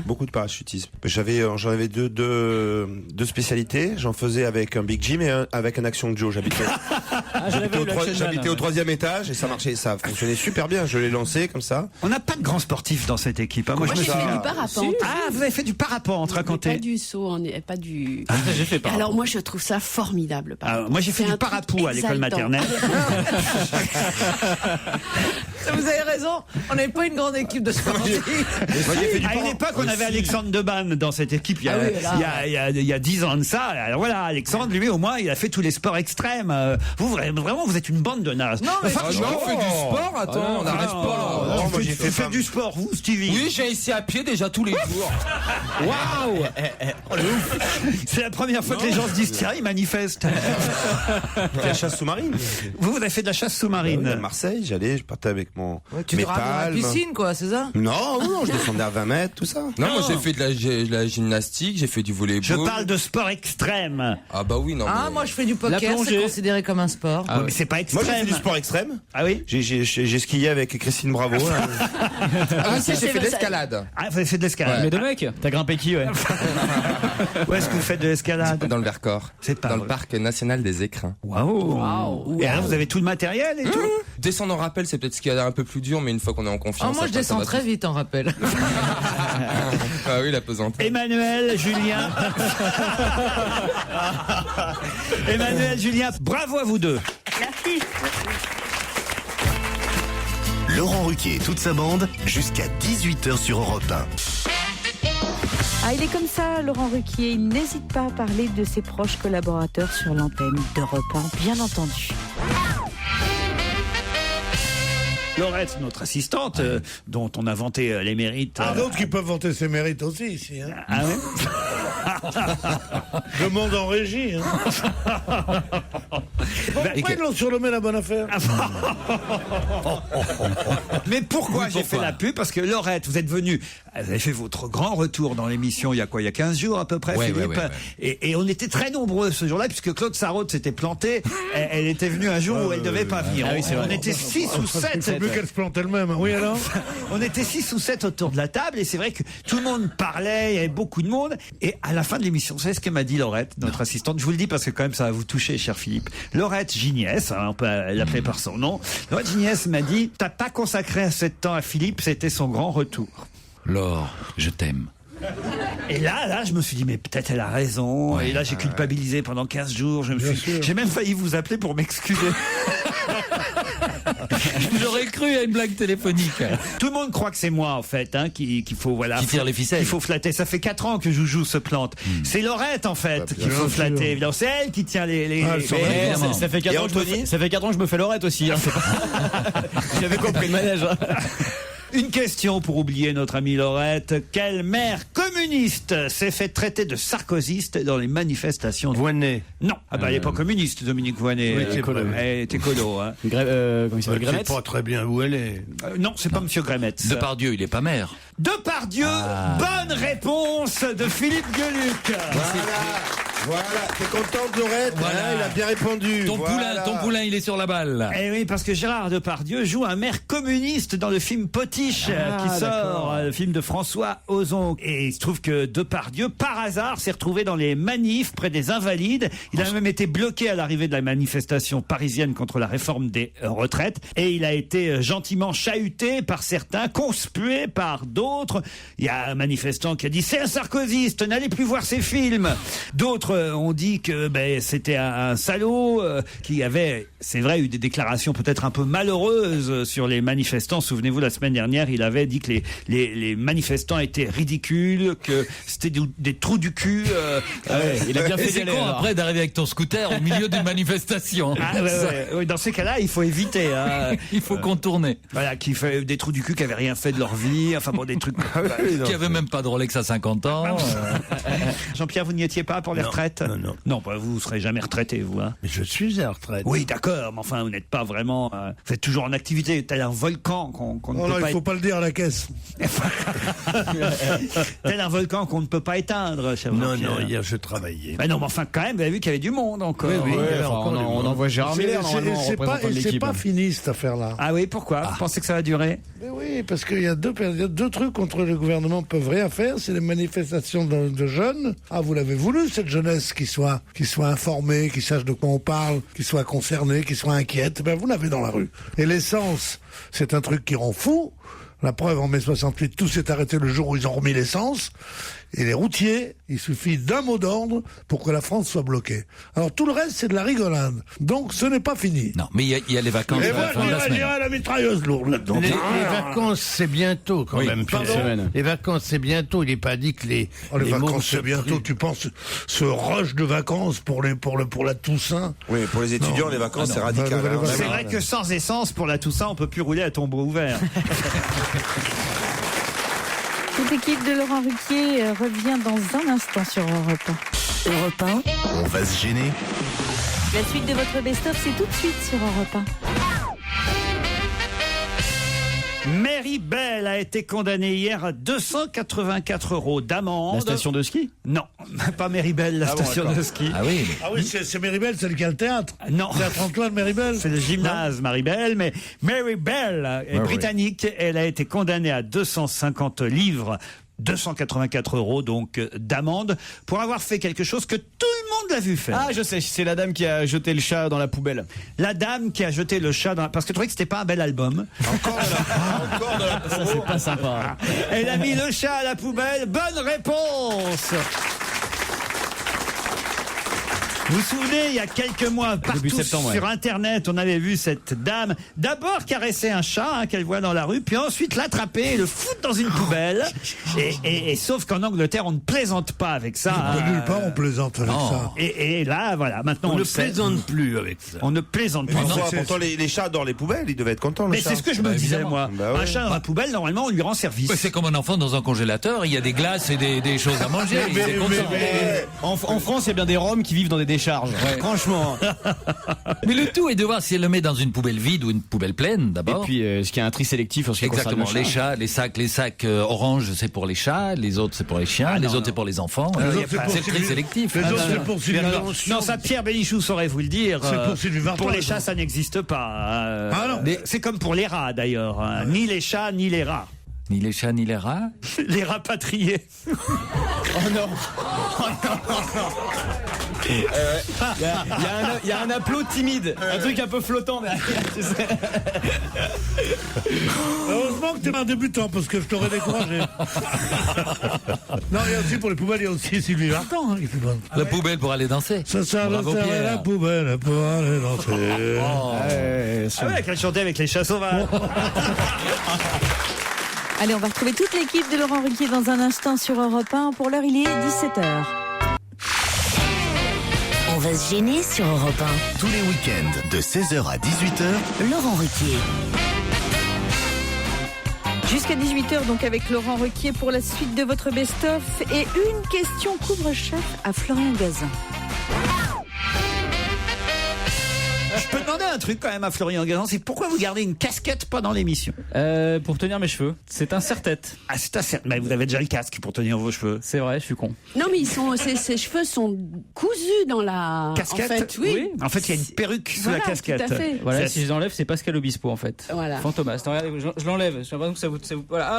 Beaucoup de parachutisme. J'en avais deux spécialités. J'en faisais avec un Big Jim et avec un Action Joe. J'habitais au 3e étage et ça marchait, ça fonctionnait super bien. Je l'ai lancé comme ça. On n'a pas de grands sportifs dans cette équipe. Hein. Moi, j'ai fait du parapente. Ah, vous avez fait du parapente, racontez. Pas du saut, pas du. Ah, j'ai fait parapente. Alors moi, je trouve ça formidable. Moi, j'ai fait du parapou à l'école maternelle. Vous avez raison, on n'est pas une grande équipe de sportifs. À une époque, on avait Alexandre Debanne dans cette équipe. Il y a 10 ans de ça. Alors voilà, Alexandre, lui, au moins, il a fait tous les sports extrêmes. Vous, vraiment, vous êtes une bande de nazes. Non, mais on fait du sport, attends, on n'arrête pas. Moi, j'ai fait du sport, vous, Stevie? Oui, j'ai essayé à pied déjà tous les jours. Waouh! C'est la première fois que les gens se disent, tiens, ils manifestent. La chasse sous-marine. Vous avez fait de la chasse sous-marine? À Marseille, je partais avec mon. Tu te ramenes dans la piscine, quoi, c'est ça? Non, je descendais à 20 mètres, tout ça. Non, moi j'ai fait de la gymnastique, j'ai fait du volley-ball. Je parle de sport extrême. Ah bah oui, non. Ah, moi je fais du poker, c'est considéré comme un sport. Mais c'est pas extrême. Moi j'ai fait du sport extrême. Ah oui? J'ai skié avec Christine Bravo. Ah, j'ai fait de l'escalade. Ah, vous avez fait de l'escalade. Mais de mec, t'as grimpé qui, ouais? Où est-ce que vous faites de l'escalade? Dans le Vercors. C'est pas dans le parc national des Écrins. Waouh! Et alors vous avez tout le matériel et tout? Descendre en rappel, c'est peut-être ce qui a un peu plus dur, mais une fois qu'on est en confiance. Moi je descends très vite en rappel. Ah oui, la pesante. Emmanuel, Julien. Emmanuel, Julien, bravo à vous deux. Merci. Laurent Ruquier et toute sa bande, jusqu'à 18h sur Europe 1. Ah, il est comme ça, Laurent Ruquier. Il n'hésite pas à parler de ses proches collaborateurs sur l'antenne d'Europe 1, bien entendu. Laurette, notre assistante, dont on a vanté les mérites. D'autres qui peuvent vanter ses mérites aussi ici. Hein. Ah ouais. Le monde en régie. Hein. Pourquoi ils l'ont surnommé la bonne affaire? Mais pourquoi j'ai fait la pub? Parce que Laurette, vous êtes venue, vous avez fait votre grand retour dans l'émission il y a 15 jours à peu près, Philippe. Ouais. Et on était très nombreux ce jour-là, puisque Claude Sarraute s'était planté. Elle était venue un jour où elle devait pas venir. Ah oui, on était 6 ou 7. C'est plus qu'elle se plante elle-même. Oui, alors? On était 6 ou 7 autour de la table, et c'est vrai que tout le monde parlait, il y avait beaucoup de monde. Et à la fin de l'émission, vous savez ce que m'a dit Laurette, notre assistante? Je vous le dis parce que quand même ça va vous toucher, cher Philippe. Laurette Giniès, on peut l'appeler par son nom. Laurette Giniès m'a dit, t'as pas consacré assez de temps à Philippe, c'était son grand retour. Laure, je t'aime. Et là, je me suis dit, mais peut-être elle a raison. Et là, j'ai culpabilisé pendant 15 jours. J'ai même failli vous appeler pour m'excuser. J'aurais cru à une blague téléphonique. Tout le monde croit que c'est moi, en fait, hein, qu'il faut, voilà. Qui tire les ficelles. Il faut flatter. Ça fait 4 ans que Joujou se plante. C'est Laurette, en fait, qu'il faut flatter. Évidemment, c'est elle qui tient les... Ça fait 4 ans que je me fais Laurette aussi. Hein. J'avais compris le manège. Une question pour oublier notre amie Laurette. Quelle maire communiste s'est fait traiter de sarkozyste dans les manifestations? Voynet. Non. Ah bah, elle n'est pas communiste, Dominique Voynet. Oui, elle était colo, hein. Comment il s'appelle, Je sais pas très bien où elle est. Non, c'est pas Monsieur Grémetz. Depardieu, il est pas maire. Depardieu, bonne réponse de Philippe Gueluc. Voilà, t'es contente, Laurette? Voilà. Il a bien répondu. Ton poulain, il est sur la balle. Eh oui, parce que Gérard Depardieu joue un maire communiste dans le film Potiche qui sort, le film de François Ozon. Et il se trouve que Depardieu, par hasard, s'est retrouvé dans les manifs près des Invalides. Il a même été bloqué à l'arrivée de la manifestation parisienne contre la réforme des retraites. Et il a été gentiment chahuté par certains, conspué par d'autres. Il y a un manifestant qui a dit « C'est un sarkozyste, n'allez plus voir ses films ». D'autres D'autres ont dit que c'était un salaud qui avait, c'est vrai, eu des déclarations peut-être un peu malheureuses sur les manifestants. Souvenez-vous, la semaine dernière, il avait dit que les manifestants étaient ridicules, que c'était des trous du cul. Il a bien fait. C'est con après d'arriver avec ton scooter au milieu d'une manifestation. Ouais. Dans ces cas-là, il faut éviter. Il faut contourner. Voilà, qui fait des trous du cul qui avaient rien fait de leur vie. Enfin bon, des trucs. Qui avait même pas de Rolex à 50 ans. Jean-Pierre, vous n'y étiez pas pour les retraites? Non, vous serez jamais retraité, vous. Hein. Mais je suis à la retraite. Oui, d'accord, mais enfin, vous n'êtes pas vraiment. Vous êtes toujours en activité. Tel un volcan qu'on ne peut pas. Il faut pas le dire à la caisse. Tel un volcan qu'on ne peut pas éteindre. Non, hier je travaillais. Non, mais enfin, quand même, vous avez vu qu'il y avait du monde encore. Oui, on envoie Gérard Miller normalement. C'est pas fini cette affaire-là. Ah oui, pourquoi? Vous pensez que ça va durer? Mais oui, parce qu'il y a deux trucs contre le gouvernement peuvent rien faire. C'est les manifestations de jeunes. Ah, vous l'avez voulu, cette jeunesse qui soit informée, qui sache de quoi on parle, qui soit concernée, qui soit inquiète. Vous l'avez dans la rue. Et l'essence, c'est un truc qui rend fou. La preuve, en mai 68, tout s'est arrêté le jour où ils ont remis l'essence. Et les routiers, il suffit d'un mot d'ordre pour que la France soit bloquée. Alors tout le reste, c'est de la rigolade. Donc ce n'est pas fini. Non, mais il y a les vacances. Et il y a la mitrailleuse lourde là-dedans. Les vacances, c'est bientôt quand même. Les vacances, c'est bientôt. Il n'est pas dit que les vacances, c'est bientôt. Tu penses ce rush de vacances pour la Toussaint? Oui, pour les étudiants, les vacances, c'est radical. C'est vrai que sans essence, pour la Toussaint, on peut plus rouler à tombeau ouvert. Toute l'équipe de Laurent Ruquier revient dans un instant sur Europe 1. Europe 1. On va se gêner. La suite de votre best-of, c'est tout de suite sur Europe 1. Mary Bell a été condamnée hier à 284 € d'amende. La station de ski? Non, pas Mary Bell, la station de ski. Ah oui, c'est Mary Bell, celle qui a le théâtre. Non. Théâtre Antoine, Mary Bell. C'est le gymnase Mary Bell, mais Mary Bell est britannique. Elle a été condamnée à 250 livres. 284 € donc d'amende pour avoir fait quelque chose que tout le monde l'a vu faire. Ah, je sais, c'est la dame qui a jeté le chat dans la poubelle. La dame qui a jeté le chat dans parce que je trouvais que c'était pas un bel album. Encore de la Ça, c'est pas sympa. Elle a mis le chat à la poubelle. Bonne réponse. Vous vous souvenez, il y a quelques mois, partout sur Internet, on avait vu cette dame d'abord caresser un chat qu'elle voit dans la rue, puis ensuite l'attraper et le foutre dans une poubelle. Et sauf qu'en Angleterre, on ne plaisante pas avec ça. Nulle part, on plaisante avec ça. Et là, voilà, maintenant on ne plaisante plus avec ça. On ne plaisante pas. Pourtant, les chats adorent les poubelles, ils devaient être contents. Mais c'est ce que je me disais, moi. Un chat dans la poubelle, normalement, on lui rend service. C'est comme un enfant dans un congélateur, il y a des glaces et des choses à manger. En France, il y a bien des Roms qui vivent dans des décharges. Franchement. Mais le tout est de voir si elle le met dans une poubelle vide ou une poubelle pleine, d'abord. Et puis, est-ce qu'il y a un tri sélectif en ce qui concerne le chat? Les chats, les sacs orange, c'est pour les chats, les autres, c'est pour les chiens, les autres, c'est pour les enfants. C'est le tri sélectif. Les autres, c'est pour Sylvie Vartan. Non, ça, Pierre Bénichou saurait vous le dire. C'est pour Sylvie Vartan. Pour les chats, ça n'existe pas. Non. C'est comme pour les rats, d'ailleurs. Ni les chats, ni les rats. Ni les chats, ni les rats. Les rapatriés. Oh non. Il y a un applaud timide, un truc un peu flottant derrière, tu sais. Heureusement que t'es un débutant parce que je t'aurais découragé. Non, il y a aussi pour les poubelles, il y a aussi Sylvie Vartan qui fait bonne. La poubelle pour aller danser. Ça sert la poubelle pour aller danser. Qu'elle chantait avec les chats sauvages. Allez, on va retrouver toute l'équipe de Laurent Ruquier dans un instant sur Europe 1. Pour l'heure, il est 17h. On va se gêner sur Europe 1. Tous les week-ends, de 16h à 18h, Laurent Ruquier. Jusqu'à 18h, donc avec Laurent Ruquier pour la suite de votre best-of. Et une question couvre-chef à Florian Gazan. Je peux demander un truc quand même à Florian Gazan, c'est pourquoi vous gardez une casquette pendant l'émission? Pour tenir mes cheveux. C'est un serre-tête. Ah, c'est un serre-tête. Mais vous avez déjà le casque pour tenir vos cheveux. C'est vrai, je suis con. Non, mais ses cheveux sont cousus dans la casquette. En fait, oui. En fait, il y a une perruque sous la casquette. Tout à fait. Voilà, si je l'enlève, c'est Pascal Obispo en fait. Voilà. Fantomas. Non, regardez, je l'enlève. J'ai l'impression que ça vous voilà.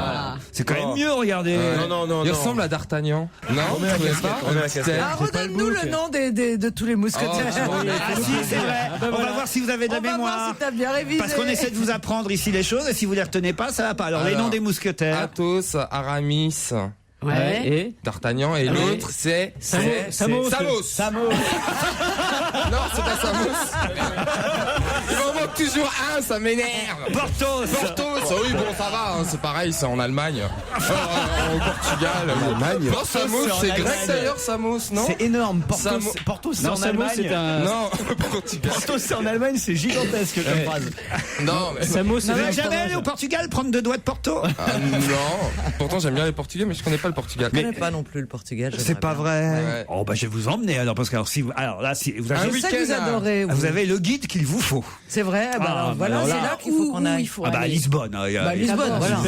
Voilà. C'est quand même mieux, regardez. Non. Il ressemble à D'Artagnan. Non, redonne-nous le nom de tous les mousquetaires. C'est vrai. On va voir si vous avez de la mémoire. On va voir si t'as bien révisé. Parce qu'on essaie de vous apprendre ici les choses et si vous les retenez pas, ça va pas. Alors les noms des mousquetaires. Athos, Aramis. Ouais. Et D'Artagnan et l'autre c'est Samos. Non, c'est pas Samos. Il m'en manque toujours un, ça m'énerve. Porthos. Oui, bon, ça va, hein, c'est pareil, c'est en Allemagne. Au Portugal. En Allemagne. Non, Samos, c'est grec d'ailleurs, Samos, non? C'est énorme. Porthos, c'est en Allemagne. Non, Portugal. Porthos, c'est en Allemagne, c'est gigantesque comme phrase. Non, mais... Samos, Vous n'êtes jamais allé au Portugal prendre 2 doigts de Porto? Non. Pourtant, j'aime bien les Portugais, mais je connais pas le Portugal. Je connais pas non plus le Portugal. C'est pas vrai. Ouais. Oh bah je vais vous emmener alors parce que alors, si vous avez Je sais que vous adorez. vous avez le guide qu'il vous faut. C'est vrai. Alors, voilà, c'est là qu'il faut qu'on aille. À Lisbonne. Lisbonne, voilà.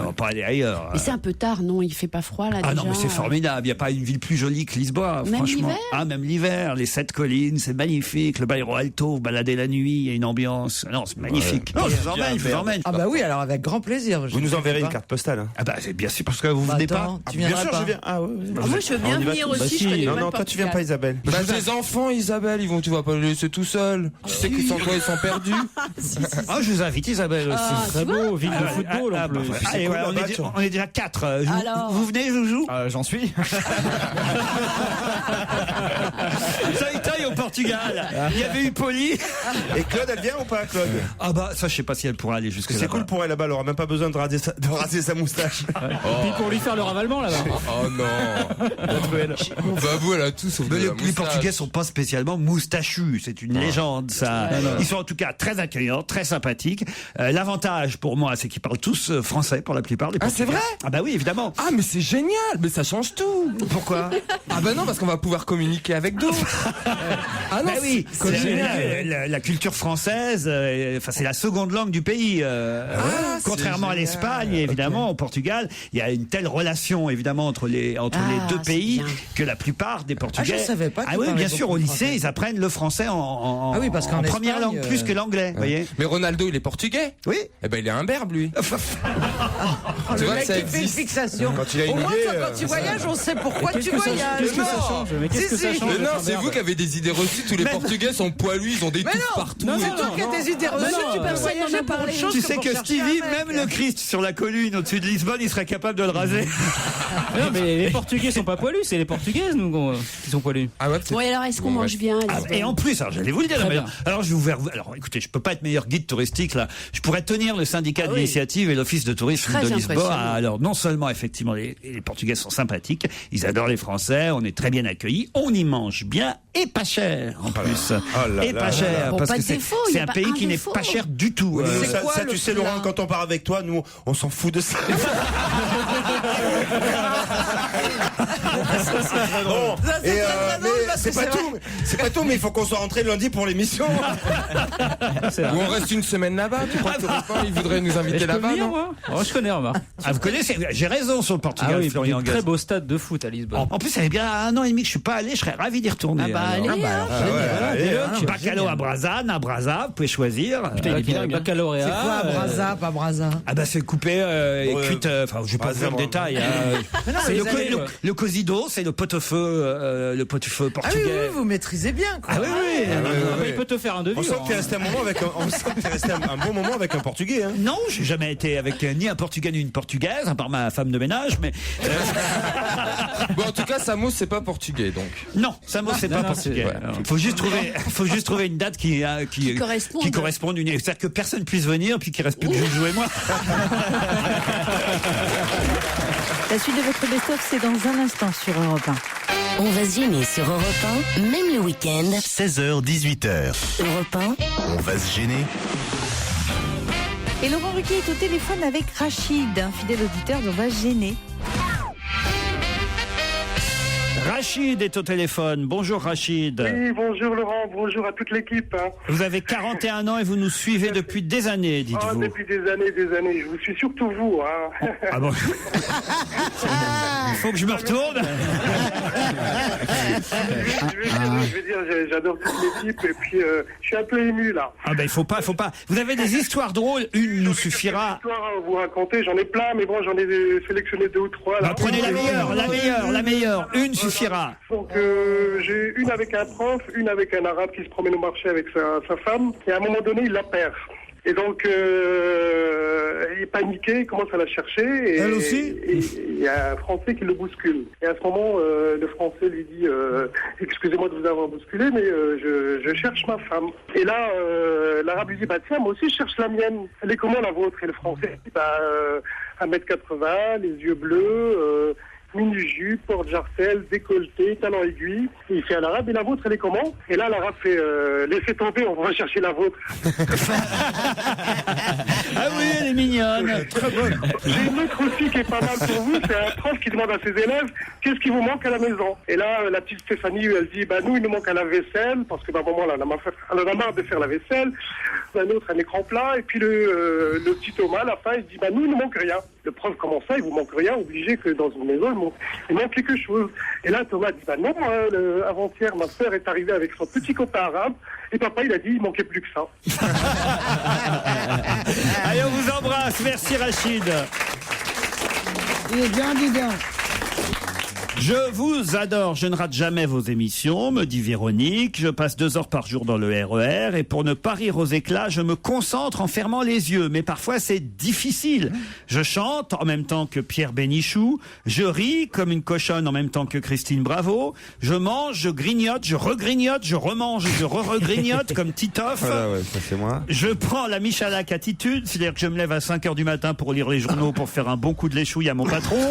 On va pas aller ailleurs. Mais c'est un peu tard, non? Il fait pas froid là déjà. Ah non, mais c'est formidable. Il n'y a pas une ville plus jolie que Lisbonne, Même franchement. l'hiver? Ah, même l'hiver. Les 7 collines, c'est magnifique. Le Bairro Alto, vous baladez la nuit, il y a une ambiance. Non, c'est magnifique. Non, je vous emmène. Ah bah oui, alors avec grand plaisir. Vous nous enverrez une carte postale. Ah bah c'est bien sûr parce que vous venez pas. Tu viendras pas. Je viens. Ah ouais. Moi, je veux bien venir aussi. Je connais pas le Non, toi tu viens pas, Isabelle. Bah, des enfants, Isabelle, tu vas pas les laisser tout seuls. Tu sais que sans toi, ils sont perdus. Ah, je vous invite, Isabelle aussi. Très beau, ville de football en plus. Allez, ouais, on est déjà 4. Vous venez, Joujou? J'en suis. Taille au Portugal. Il y avait eu Poli. Et Claude, elle vient ou pas, Claude? Ah bah ça, je sais pas si elle pourra aller jusque là. C'est cool pour elle là-bas, elle aura même pas besoin de raser sa moustache. Et puis pour lui faire le ravalement là-bas. Oh non. Bah vous, elle a tout sauf de la Les moustache. Portugais sont pas spécialement moustachus, c'est une légende ça. Ils sont en tout cas très accueillants, très sympathiques. L'avantage pour moi, c'est qu'ils parlent tous français pour la plupart des Portugais. C'est vrai? Ah bah oui, évidemment. Ah mais c'est génial, mais ça change tout. Pourquoi? Ah bah non, parce qu'on va pouvoir communiquer avec d'autres. Ah non, bah oui, c'est génial. La culture française, c'est la seconde langue du pays. Contrairement à l'Espagne, évidemment, au Portugal, il y a une telle relation évidemment entre les deux pays que la plupart des Portugais. Je savais pas. Ah oui, bien sûr, au lycée, ils apprennent le français en parce qu'en première Espagne, langue plus que l'anglais. Voyez. Mais Ronaldo, il est portugais. Oui. Eh ben il est un berbe lui. Le mec qui fait une fixation. Quand il a Au une moins, idée, quand tu voyages, on sait pourquoi tu voyages. Qu'est-ce que ça change? Mais qu'est-ce que ça change? Mais non, c'est vous qui avez des idées reçues. Tous les Portugais sont poilus, ils ont des touffes partout. C'est toi qui as des idées reçues. Tu peux voyager pour autre chose. Tu sais que Stevie, même le Christ sur la colline au-dessus de Lisbonne, il serait capable de le raser. Non, mais les Portugais sont pas poilus, c'est les Portugaises nous qui sont poilus. Ah ouais. Ouais, alors est-ce qu'on mange bien? Et en plus, alors j'allais vous le dire. Très bien. Alors je vais alors écoutez, je peux pas être meilleur guide touristique là. Je pourrais tenir le syndicat de l'initiative et l'office de tourisme Très de Lisbonne. impressionnant. Alors non seulement effectivement les Portugais sont sympathiques, ils adorent les Français, on est très bien accueillis, on y mange bien et pas cher en plus. Et pas cher Bon, parce pas que de défaut, il y c'est a un pas pays un qui n'est défaut. pas cher du tout. Ça, tu sais, Laurent, quand on part avec toi, nous, on s'en fout de ça. Bon, mais c'est pas tout. C'est pas tout, mais il faut qu'on soit rentré lundi pour l'émission. Ou on reste une semaine là-bas. Tu crois que Florent, il voudrait nous inviter là-bas, non? Je connais, remarque. Ah, vous connaissez, j'ai raison sur le Portugal. Ah oui, Florian Gaz. très beau stade de foot à Lisbonne. En plus, ça fait bien 1 an et demi que je suis pas allé, je serais ravi d'y retourner. Ah bah allez, Bacalhau à Brasa, vous pouvez choisir. Putain, il est bien baccalauréat. C'est quoi, Brasa, pas Brasa? Ah bah c'est coupé et cuite, enfin je vais pas vous faire le détail. C'est le cosido, c'est le pot-au-feu Ah portugais. oui, vous maîtrisez bien, quoi. Ah oui. Il peut te faire un devis. On sent que t'es resté un bon moment avec un Portugais. Hein. Non, j'ai jamais été avec ni un Portugais ni une Portugaise, à part ma femme de ménage, mais... Bon, en tout cas, Samos, c'est pas portugais, donc. Non, Samos, c'est pas portugais. Faut juste trouver une date qui corresponde. C'est-à-dire que personne puisse venir, puis qu'il reste plus que Joujou et moi. La suite de votre best-of, c'est dans un instant sur Europe 1. On va se gêner sur Europe 1, même le week-end. 16h, 18h. Europe 1, On va se gêner. Et Laurent Ruquier est au téléphone avec Rachid, un fidèle auditeur d'On va se gêner. Rachid est au téléphone. Bonjour Rachid. Oui, bonjour Laurent, bonjour à toute l'équipe. Vous avez 41 ans et vous nous suivez depuis des années, dites-vous. Depuis des années. Je vous suis surtout vous. Hein. Ah bon. Il faut que je me retourne. Je vais dire, j'adore toute l'équipe et puis je suis un peu ému là. Ah ben il faut pas. Vous avez des histoires drôles, une nous suffira. Des histoires à vous raconter, j'en ai plein, mais bon, j'en ai sélectionné 2 ou 3. Là. Bah, prenez la meilleure. Une suffira. Donc j'ai une avec un prof, une avec un arabe qui se promène au marché avec sa femme, et à un moment donné il la perd. Et donc, il est paniqué, il commence à la chercher. Et, elle aussi. Et il y a un Français qui le bouscule. Et à ce moment, le Français lui dit excusez-moi de vous avoir bousculé, mais je cherche ma femme. Et là, l'Arabe lui dit tiens, moi aussi je cherche la mienne. Elle est comment la vôtre? Et le Français dit 1m80, les yeux bleus, mini-jupe, porte-jarcelle, décolleté, talons aiguilles. Et il fait à l'Arabe, et la vôtre, elle est comment? Et là, l'Arabe fait laissez tomber, on va chercher la vôtre. Ah oui, elle est mignonne. Très bonne. J'ai une autre aussi qui est pas mal pour vous, c'est un prof qui demande à ses élèves qu'est-ce qui vous manque à la maison. Et là, la petite Stéphanie, elle dit nous, il nous manque à la vaisselle, parce que maman, elle en a marre de faire la vaisselle. Un autre, un écran plat. Et puis le petit Thomas, à la fin, il dit nous, il ne manque rien. Le prof, comment ça, il vous manque rien, obligé que dans une maison, il manque quelque chose. Et là, Thomas dit non, avant-hier, ma sœur est arrivée avec son petit copain arabe, et papa, il a dit il manquait plus que ça. Allez, on vous embrasse. Merci, Rachid. Il est bien, dis donc. Je vous adore, je ne rate jamais vos émissions, me dit Véronique. Je passe 2 heures par jour dans le RER et pour ne pas rire aux éclats, je me concentre en fermant les yeux. Mais parfois c'est difficile. Je chante en même temps que Pierre Bénichou. Je ris comme une cochonne en même temps que Christine Bravo. Je mange, je grignote, je regrignote, je remange, je re-regrignote comme Titoff. Voilà, ouais, ça c'est moi. Je prends la Michalak attitude, c'est-à-dire que je me lève à 5 heures du matin pour lire les journaux pour faire un bon coup de l'échouille à mon patron.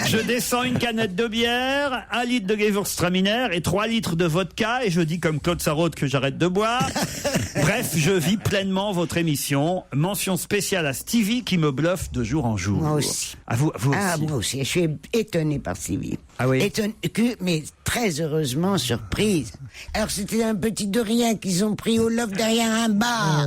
Je descends une canette de bière, 1 litre de Gewürztraminer et 3 litres de vodka et je dis comme Claude Sarraute que j'arrête de boire. Bref, je vis pleinement votre émission. Mention spéciale à Stevie qui me bluffe de jour en jour. Moi aussi. À vous aussi. Moi aussi. Je suis étonné par Stevie. Ah oui. Mais très heureusement surprise. Alors c'était un petit de rien qu'ils ont pris au loft derrière un bar.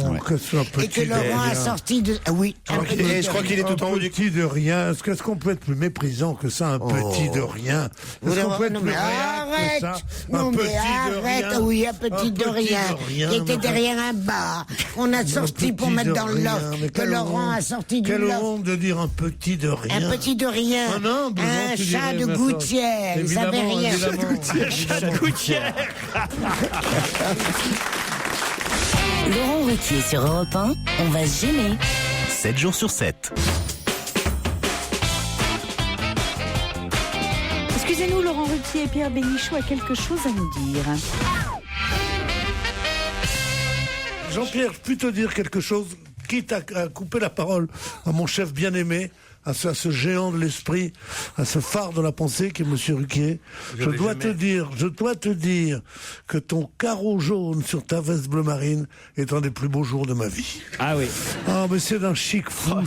Et que Laurent a sorti de... Ah oui. Je crois qu'il est tout en haut du petit de rien. Est-ce qu'on peut être plus méprisant que ça, un petit de rien? Est-ce qu'on peut être plus réel que ça? Arrête. Oui, un petit de rien. Qui était derrière un bar. Qu'on a sorti pour mettre dans le loft. Que Laurent a sorti du loft. Quelle honte de dire un petit de rien. Un petit de rien. Un chat de gouttière. Il savait rien. Laurent Ruquier sur Europe 1, on va se gêner. 7 jours sur 7. Excusez-nous, Laurent Ruquier et Pierre Bénichou a quelque chose à nous dire. Jean-Pierre, je puis te dire quelque chose, quitte à couper la parole à mon chef bien-aimé, à ce géant de l'esprit, à ce phare de la pensée qui est Monsieur Ruquier. Je dois te dire que ton carreau jaune sur ta veste bleu marine est un des plus beaux jours de ma vie. Ah oui. Ah, mais c'est d'un chic fou,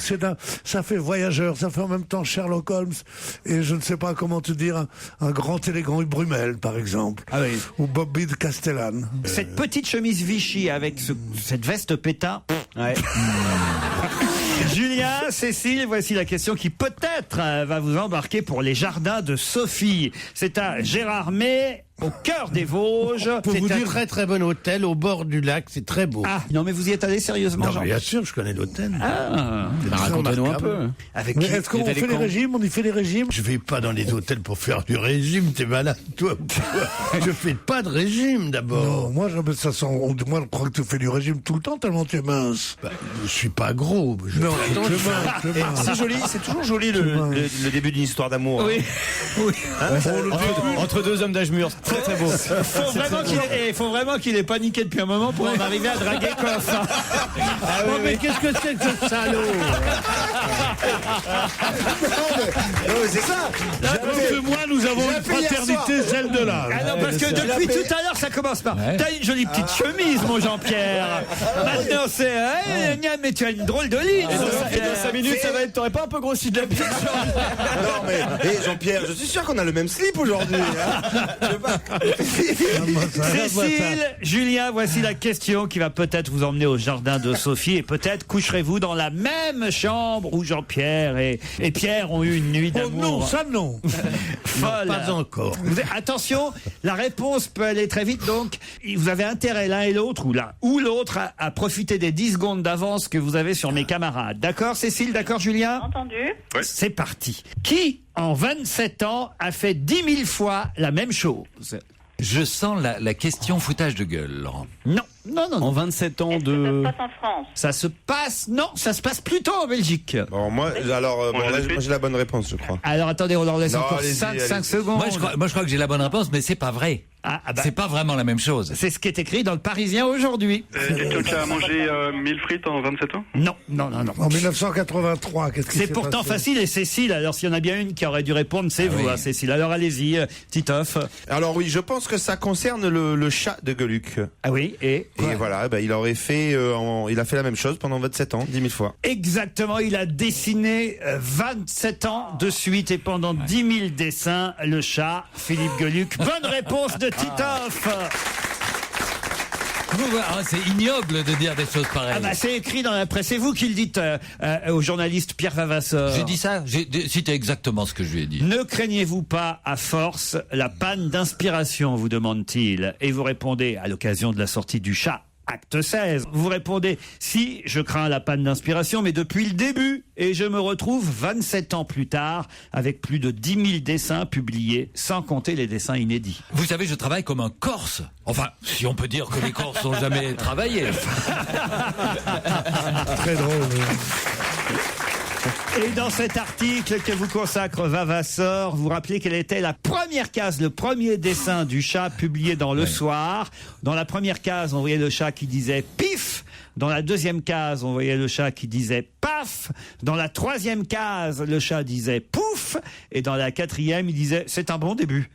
ça fait voyageur, ça fait en même temps Sherlock Holmes, et je ne sais pas comment te dire, un grand élégant Brumel, par exemple. Ah oui. Ou Bobby de Castellane. Cette petite chemise Vichy avec cette veste pétard. Ouais. Julien, Cécile, voici la question qui peut-être va vous embarquer pour les jardins de Sophie. C'est à Gérardmer, au cœur des Vosges. Pour vous dire, très très bon hôtel au bord du lac, c'est très beau. Ah, non mais vous y êtes allé sérieusement, Non, Jean? bien sûr, je connais l'hôtel. Ah, racontez-nous un peu. Avec mais est-ce qu'on fait les régimes? On y fait les régimes? Je vais pas dans les hôtels pour faire du régime, t'es malade, toi. Je fais pas de régime d'abord. Non, moi, je crois que tu fais du régime tout le temps tellement tu es mince. Je suis pas gros. C'est joli, c'est toujours joli le début d'une histoire d'amour. Oui. Oui. Entre 2 hommes d'âge mûr. Très très beau. Faut vraiment qu'il ait paniqué depuis un moment pour en arriver à draguer comme ça. Ah oui, mais qu'est-ce que c'est que ce salaud? Non mais c'est ça. Que moi, nous avons une fraternité, celle de l'âge. Ah non, parce que depuis tout à l'heure, ça commence par t'as une jolie petite chemise, mon Jean-Pierre. Maintenant, c'est mais tu as une drôle de ligne. Et dans 5 minutes, ça va être. T'aurais pas un peu grossi de la pièce? Non mais, Jean-Pierre, je suis sûr qu'on a le même slip aujourd'hui. Cécile, Julien, voici la question qui va peut-être vous emmener au jardin de Sophie et peut-être coucherez-vous dans la même chambre où Jean-Pierre et Pierre ont eu une nuit d'amour. Oh non, ça non. Folle. Non, pas encore. Attention, la réponse peut aller très vite, donc vous avez intérêt l'un et l'autre, ou l'un ou l'autre, à profiter des 10 secondes d'avance que vous avez sur mes camarades. D'accord, Cécile? D'accord, Julien? Entendu. Ouais. C'est parti. Qui, en 27 ans, a fait 10 000 fois la même chose? Je sens la question foutage de gueule, Laurent. Non. Non. En 27 ans Ça se passe en France. Ça se passe plutôt en Belgique. Bon, moi, j'ai la bonne réponse, je crois. Alors attendez, on leur laisse Non, encore allez-y, 5 secondes. Moi, je crois que j'ai la bonne réponse, mais c'est pas vrai. C'est pas vraiment la même chose. C'est ce qui est écrit dans le Parisien aujourd'hui. Quelqu'un qui a mangé 1000 frites en 27 ans? Non. En 1983, qu'est-ce qui s'est C'est pourtant passé facile, et Cécile, alors s'il y en a bien une qui aurait dû répondre, c'est vous, hein, Cécile. Alors allez-y, Titoff. Alors oui, je pense que ça concerne le chat de Gueluc. Ah oui, et voilà, il aurait fait, il a fait la même chose pendant 27 ans, 10 000 fois. Exactement, il a dessiné 27 ans de suite et pendant 10 000 dessins, le chat, Philippe Gueluc. Bonne réponse de Titoff. C'est ignoble de dire des choses pareilles. C'est écrit dans la presse. C'est vous qui le dites au journaliste Pierre Vavasseur. J'ai dit ça, j'ai cité exactement ce que je lui ai dit. Ne craignez-vous pas, à force, la panne d'inspiration, vous demande-t-il. Et vous répondez, à l'occasion de la sortie du chat, acte 16, vous répondez, si, je crains la panne d'inspiration, mais depuis le début, et je me retrouve 27 ans plus tard, avec plus de 10 000 dessins publiés, sans compter les dessins inédits. Vous savez, je travaille comme un Corse. Enfin, si on peut dire que les Corses n'ont jamais travaillé. Très drôle. Et dans cet article que vous consacre Vavasseur, vous rappelez quelle était la première case, le premier dessin du chat publié dans Le Soir. Dans la première case, on voyait le chat qui disait pif. Dans la deuxième case, on voyait le chat qui disait paf. Dans la troisième case, le chat disait pouf. Et dans la quatrième, il disait c'est un bon début.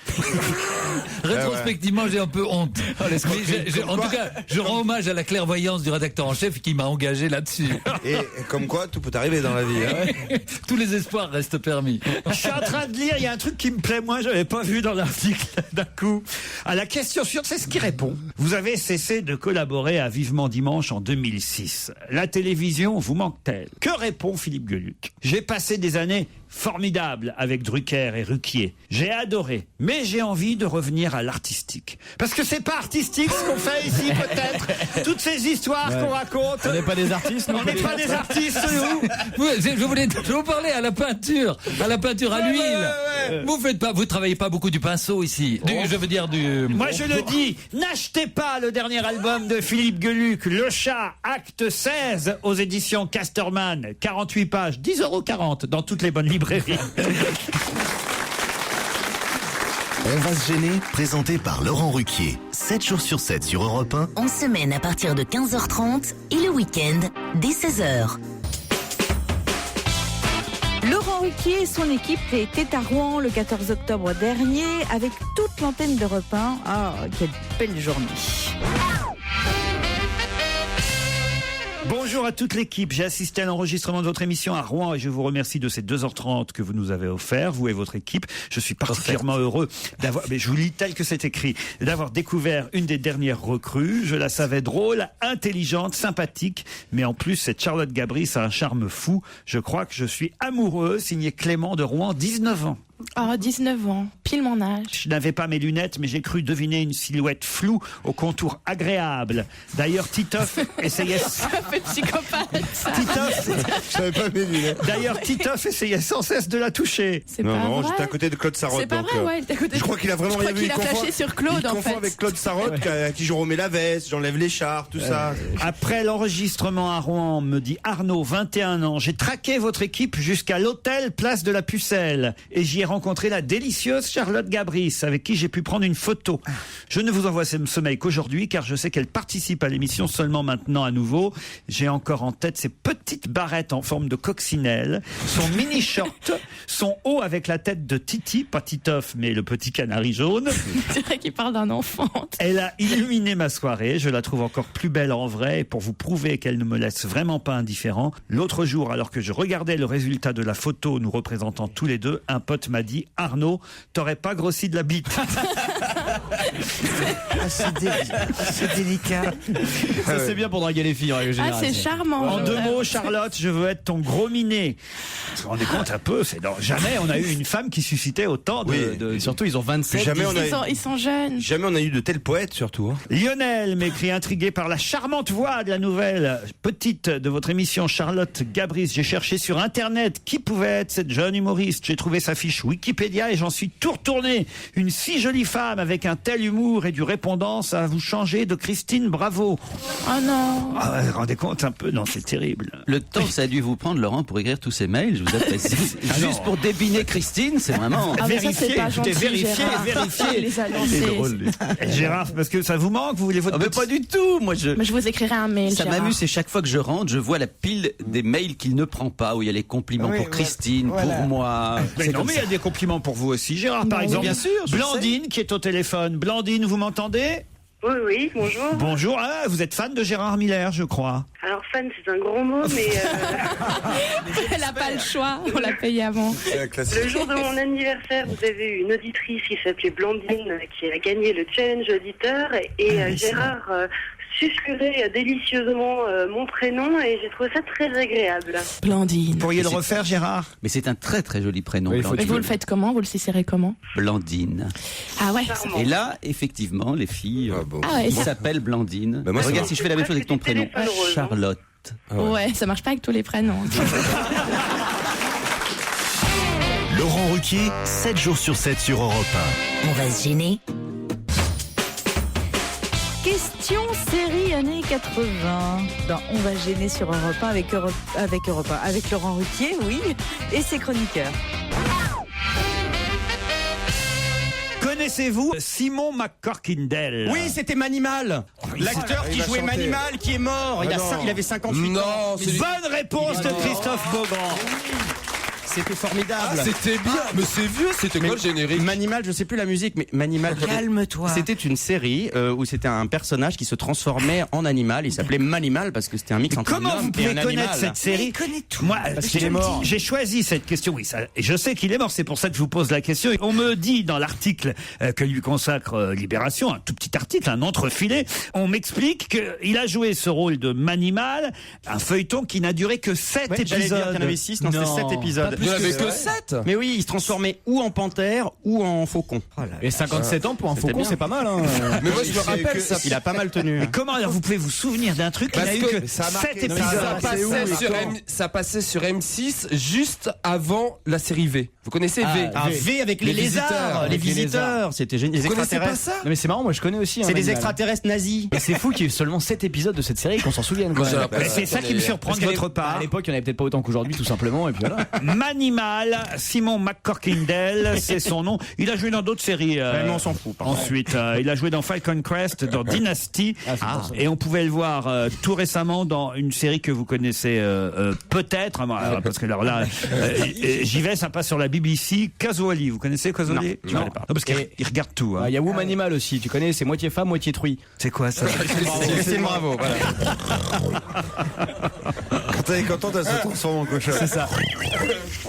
Rétrospectivement, j'ai un peu honte. En tout cas, je rends hommage à la clairvoyance du rédacteur en chef qui m'a engagé là-dessus. Et comme quoi, tout peut arriver dans la vie. Hein. Tous les espoirs restent permis. Je suis en train de lire, il y a un truc qui me plaît, moi, je n'avais pas vu dans l'article d'un coup. À la question suivante, c'est ce qui répond. Vous avez cessé de collaborer à Vivement Dimanche en 2006. La télévision vous manque-t-elle? Que répond Philippe Gueluc? J'ai passé des années formidables avec Drucker et Ruquier. J'ai adoré, mais j'ai envie de revenir à l'artistique. Parce que c'est pas artistique ce qu'on fait ici, peut-être. Toutes ces histoires qu'on raconte. On n'est pas des artistes, non? On n'est pas des artistes, nous. Je voulais vous parler à la peinture à l'huile. Vous travaillez pas beaucoup du pinceau ici. Je veux dire du. Moi je le dis, n'achetez pas le dernier album de Philippe Gueluc, Le Chat, acte 16, aux éditions Casterman, 48 pages, 10,40 € dans toutes les bonnes librairies. On va se gêner, présenté par Laurent Ruquier. 7 jours sur 7 sur Europe 1. En semaine à partir de 15h30 et le week-end dès 16h. Laurent Ruquier et son équipe étaient à Rouen le 14 octobre dernier avec toute l'antenne d'Europe 1. Ah, quelle belle journée. Bonjour à toute l'équipe. J'ai assisté à l'enregistrement de votre émission à Rouen et je vous remercie de ces 2h30 que vous nous avez offert, vous et votre équipe. Je suis particulièrement heureux d'avoir, mais je vous lis tel que c'est écrit, d'avoir découvert une des dernières recrues. Je la savais drôle, intelligente, sympathique, mais en plus, cette Charlotte Gabris a un charme fou. Je crois que je suis amoureux, signé Clément de Rouen, 19 ans. Oh, 19 ans, pile mon âge. Je n'avais pas mes lunettes, mais j'ai cru deviner une silhouette floue au contour agréable. D'ailleurs, Titoff essayait... Un peu psychopathe. Je n'avais pas mes lunettes. D'ailleurs, Titoff essayait sans cesse de la toucher. C'est pas vrai. J'étais à côté de Claude Sarraute. C'est pas vrai, ouais, il était à côté de... Je crois qu'il a vraiment rien vu. Il a flashé sur Claude, en fait. Il confond avec Claude Sarraute, à qui je remets la veste, j'enlève l'écharpe, tout ça. Après l'enregistrement à Rouen, me dit Arnaud, 21 ans, j'ai traqué votre équipe jusqu'à l'hôtel Place de la Pucelle et j'y ai rencontré la délicieuse Charlotte Gabris, avec qui j'ai pu prendre une photo. Je ne vous envoie ce mail qu'aujourd'hui, car je sais qu'elle participe à l'émission seulement maintenant à nouveau. J'ai encore en tête ses petites barrettes en forme de coccinelle, son mini-short, son haut avec la tête de Titi, pas Titoff, mais le petit canari jaune. C'est vrai qu'il parle d'un enfant. Elle a illuminé ma soirée, je la trouve encore plus belle en vrai, et pour vous prouver qu'elle ne me laisse vraiment pas indifférent, l'autre jour, alors que je regardais le résultat de la photo nous représentant tous les deux, un pote m'a dit « Arnaud, t'aurais pas grossi de la bite. » C'est délicat. Ça, c'est bien pour draguer les filles, en règle générale. Ah, c'est charmant. En 2 mots, Charlotte, je veux être ton gros minet. Vous vous rendez compte un peu, jamais on a eu une femme qui suscitait autant de... Surtout, ils ont 27. Ils sont jeunes. Jamais on a eu de tels poètes, surtout. Hein. Lionel m'écrit intrigué par la charmante voix de la nouvelle petite de votre émission Charlotte Gabris. J'ai cherché sur Internet qui pouvait être cette jeune humoriste. J'ai trouvé sa fiche Wikipédia et j'en suis tout retourné. Une si jolie femme avec avec un tel humour et du répondant, ça va vous changer de Christine Bravo. Oh non. Ah, vous vous rendez compte un peu? Non, c'est terrible. Le temps que ça a dû vous prendre, Laurent, pour écrire tous ces mails, je vous apprécie. Juste pour débiner Christine, c'est vraiment... Ah, mais ça, c'est pas gentil, vérifié. Il les a lancés. Gérard, parce que ça vous manque, vous voulez votre mais pas du tout. Moi, Mais je vous écrirai un mail, ça Gérard. m'amuse et chaque fois que je rentre, je vois la pile des mails qu'il ne prend pas, où il y a les compliments pour Christine, pour moi. Mais non, mais il y a des compliments pour vous aussi, Gérard, par exemple. Bien sûr, je Blandine qui est au téléphone. Blandine, vous m'entendez? Oui, bonjour. Bonjour. Ah, vous êtes fan de Gérard Miller, je crois. Alors, fan, c'est un gros mot, mais Elle n'a pas le choix, on l'a payé avant. le jour de mon anniversaire, vous avez eu une auditrice qui s'appelait Blandine, qui a gagné le challenge auditeur, et Gérard susurrait délicieusement mon prénom, et j'ai trouvé ça très agréable. Blandine. Vous pourriez le refaire, Gérard? Mais c'est un très très joli prénom. Mais vous le faites comment? Vous le susurrez comment? Blandine. Ah ouais. Et là, effectivement, les filles, Ah ouais, ils ça- s'appellent Blandine. Bah moi, Regarde si je fais la même chose avec ton prénom. Charlotte. Ouais, ça marche pas avec tous les prénoms. Laurent Ruquier, 7 jours sur 7 sur Europe On va se gêner. Question série années 80. Dans On va gêner sur Europe 1 avec Laurent Ruquier, oui, et ses chroniqueurs. Connaissez-vous Simon McCorkindale? Oui, c'était Manimal. L'acteur qui jouait Manimal qui est mort. Il avait 58 ans. Bonne réponse de Christophe Beaugrand. C'était formidable. Ah, c'était bien, mais c'est vieux, c'était quoi le générique? Manimal, je sais plus la musique, mais Manimal. Calme-toi. C'était une série où c'était un personnage qui se transformait en animal. Il s'appelait Manimal parce que c'était un mix entre un Comment vous homme et pouvez un animal. connaître cette série? Moi, Parce qu'il est mort. J'ai choisi cette question. Oui, et je sais qu'il est mort. C'est pour ça que je vous pose la question. Et on me dit dans l'article que lui consacre Libération, un tout petit article, un entrefilet, on m'explique qu'il a joué ce rôle de Manimal, un feuilleton qui n'a duré que 7 épisodes. J'allais dire qu'il y en avait 6, non, c'était 7 épisodes. Il n'y en avait que 7. Mais oui, il se transformait ou en panthère ou en faucon. Et 57 ans pour un faucon, c'est pas mal. Hein. Mais moi, je me rappelle, ça, il a pas mal tenu. Mais comment alors vous pouvez vous souvenir d'un truc qui n'a eu que 7 épisodes? Ça passait sur M6 juste avant la série V. Vous connaissez V? V avec les lézards, les visiteurs. C'était génial. Vous connaissez pas ça? Non mais c'est marrant, moi je connais aussi. C'est des extraterrestres nazis. Et c'est fou qu'il y ait seulement 7 épisodes de cette série et qu'on s'en souvienne. C'est ça qui me surprend de votre part. À l'époque, il n'y en avait peut-être pas autant qu'aujourd'hui, tout simplement. Et puis voilà. Manimal, Simon McCorkindale, c'est son nom. Il a joué dans d'autres séries. Mais on s'en fout. Ensuite, il a joué dans Falcon Crest, dans Dynasty, et on pouvait le voir tout récemment dans une série que vous connaissez peut-être, parce que alors là, j'y vais, ça passe sur la BBC. Kazouali, vous connaissez Kazouali? Non. Parce qu'il regarde tout. Il y a Woman Animal aussi, tu connais, c'est moitié femme, moitié truie. C'est quoi ça? Christine Bravo, voilà. Quand elle est contente, elle se transforme en cochon. C'est ça.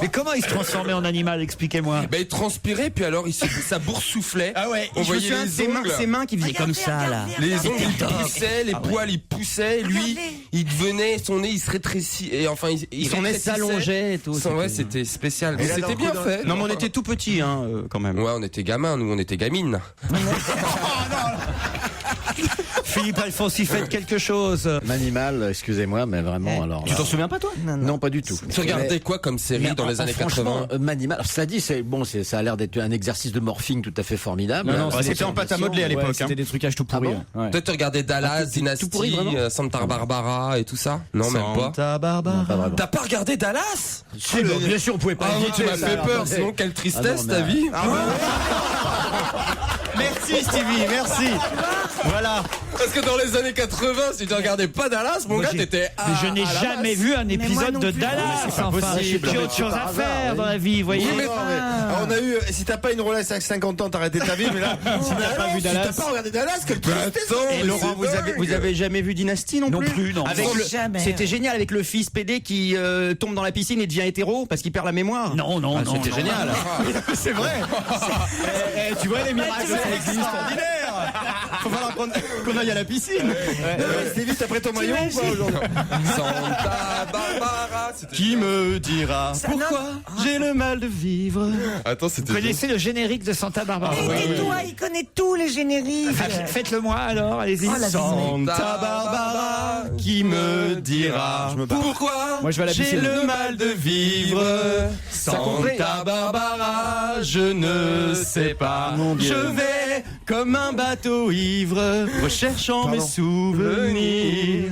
Mais comment il se transformait en animal? Expliquez-moi. Il transpirait, puis alors sa bourse soufflait. Ah ouais, on voyait ses mains qui faisaient comme ça, là. Les ongles ils poussaient, les poils ils poussaient, lui il devenait, son nez il se rétrécit, et enfin son nez s'allongeait et tout. Ouais, c'était spécial. Mais c'était bien fait. Non mais on était tout petits, hein, quand même. Ouais, on était gamins, nous on était gamines. Philippe Alfonsi, faites quelque chose. Manimal, excusez-moi, mais vraiment, alors. Tu t'en souviens pas, toi? Non, pas du tout. Tu regardais quoi comme série dans les années 80? Manimal, alors, cela dit, ça a l'air d'être un exercice de morphing tout à fait formidable. Non, c'était en pâte à modeler à l'époque. C'était des trucages tout pourris. Peut-être tu regardais Dallas, Dynasty, Santa Barbara et tout ça? Non, même pas. Santa Barbara. T'as pas regardé Dallas? Si, bien sûr, on pouvait pas Tu m'as fait peur, sinon quelle tristesse ta vie. Merci Stevie, merci. Voilà. Parce que dans les années 80, si tu regardais pas Dallas, mon gars, t'étais Mais je n'ai jamais vu un épisode de Dallas. C'est pas possible. J'ai autre chose à faire dans la vie, vous voyez. On a eu, si t'as pas une Rolex à 50 ans, t'as arrêté ta vie, mais là, si t'as pas vu Dallas. Si t'as pas regardé Dallas, quelle tristesse. Et Laurent, vous avez jamais vu Dynasty non plus? Non. C'était génial avec le fils PD qui tombe dans la piscine et devient hétéro parce qu'il perd la mémoire. Non. C'était génial. C'est vrai. Tu vois les miracles, ça existe. Extraordinaire. Faut falloir qu'on aille à la piscine. C'est vite après ton maillot ou pas aujourd'hui? Santa Barbara. Qui me dira pourquoi j'ai le mal de vivre? Attends, Vous connaissez le générique de Santa Barbara? Tais-toi, il connaît tous les génériques. Faites-le moi alors, allez-y. Santa Barbara, qui me dira pourquoi j'ai le mal de vivre? Santa Barbara, je ne sais pas. Je vais Comme un bateau ivre, recherchant mes souvenirs.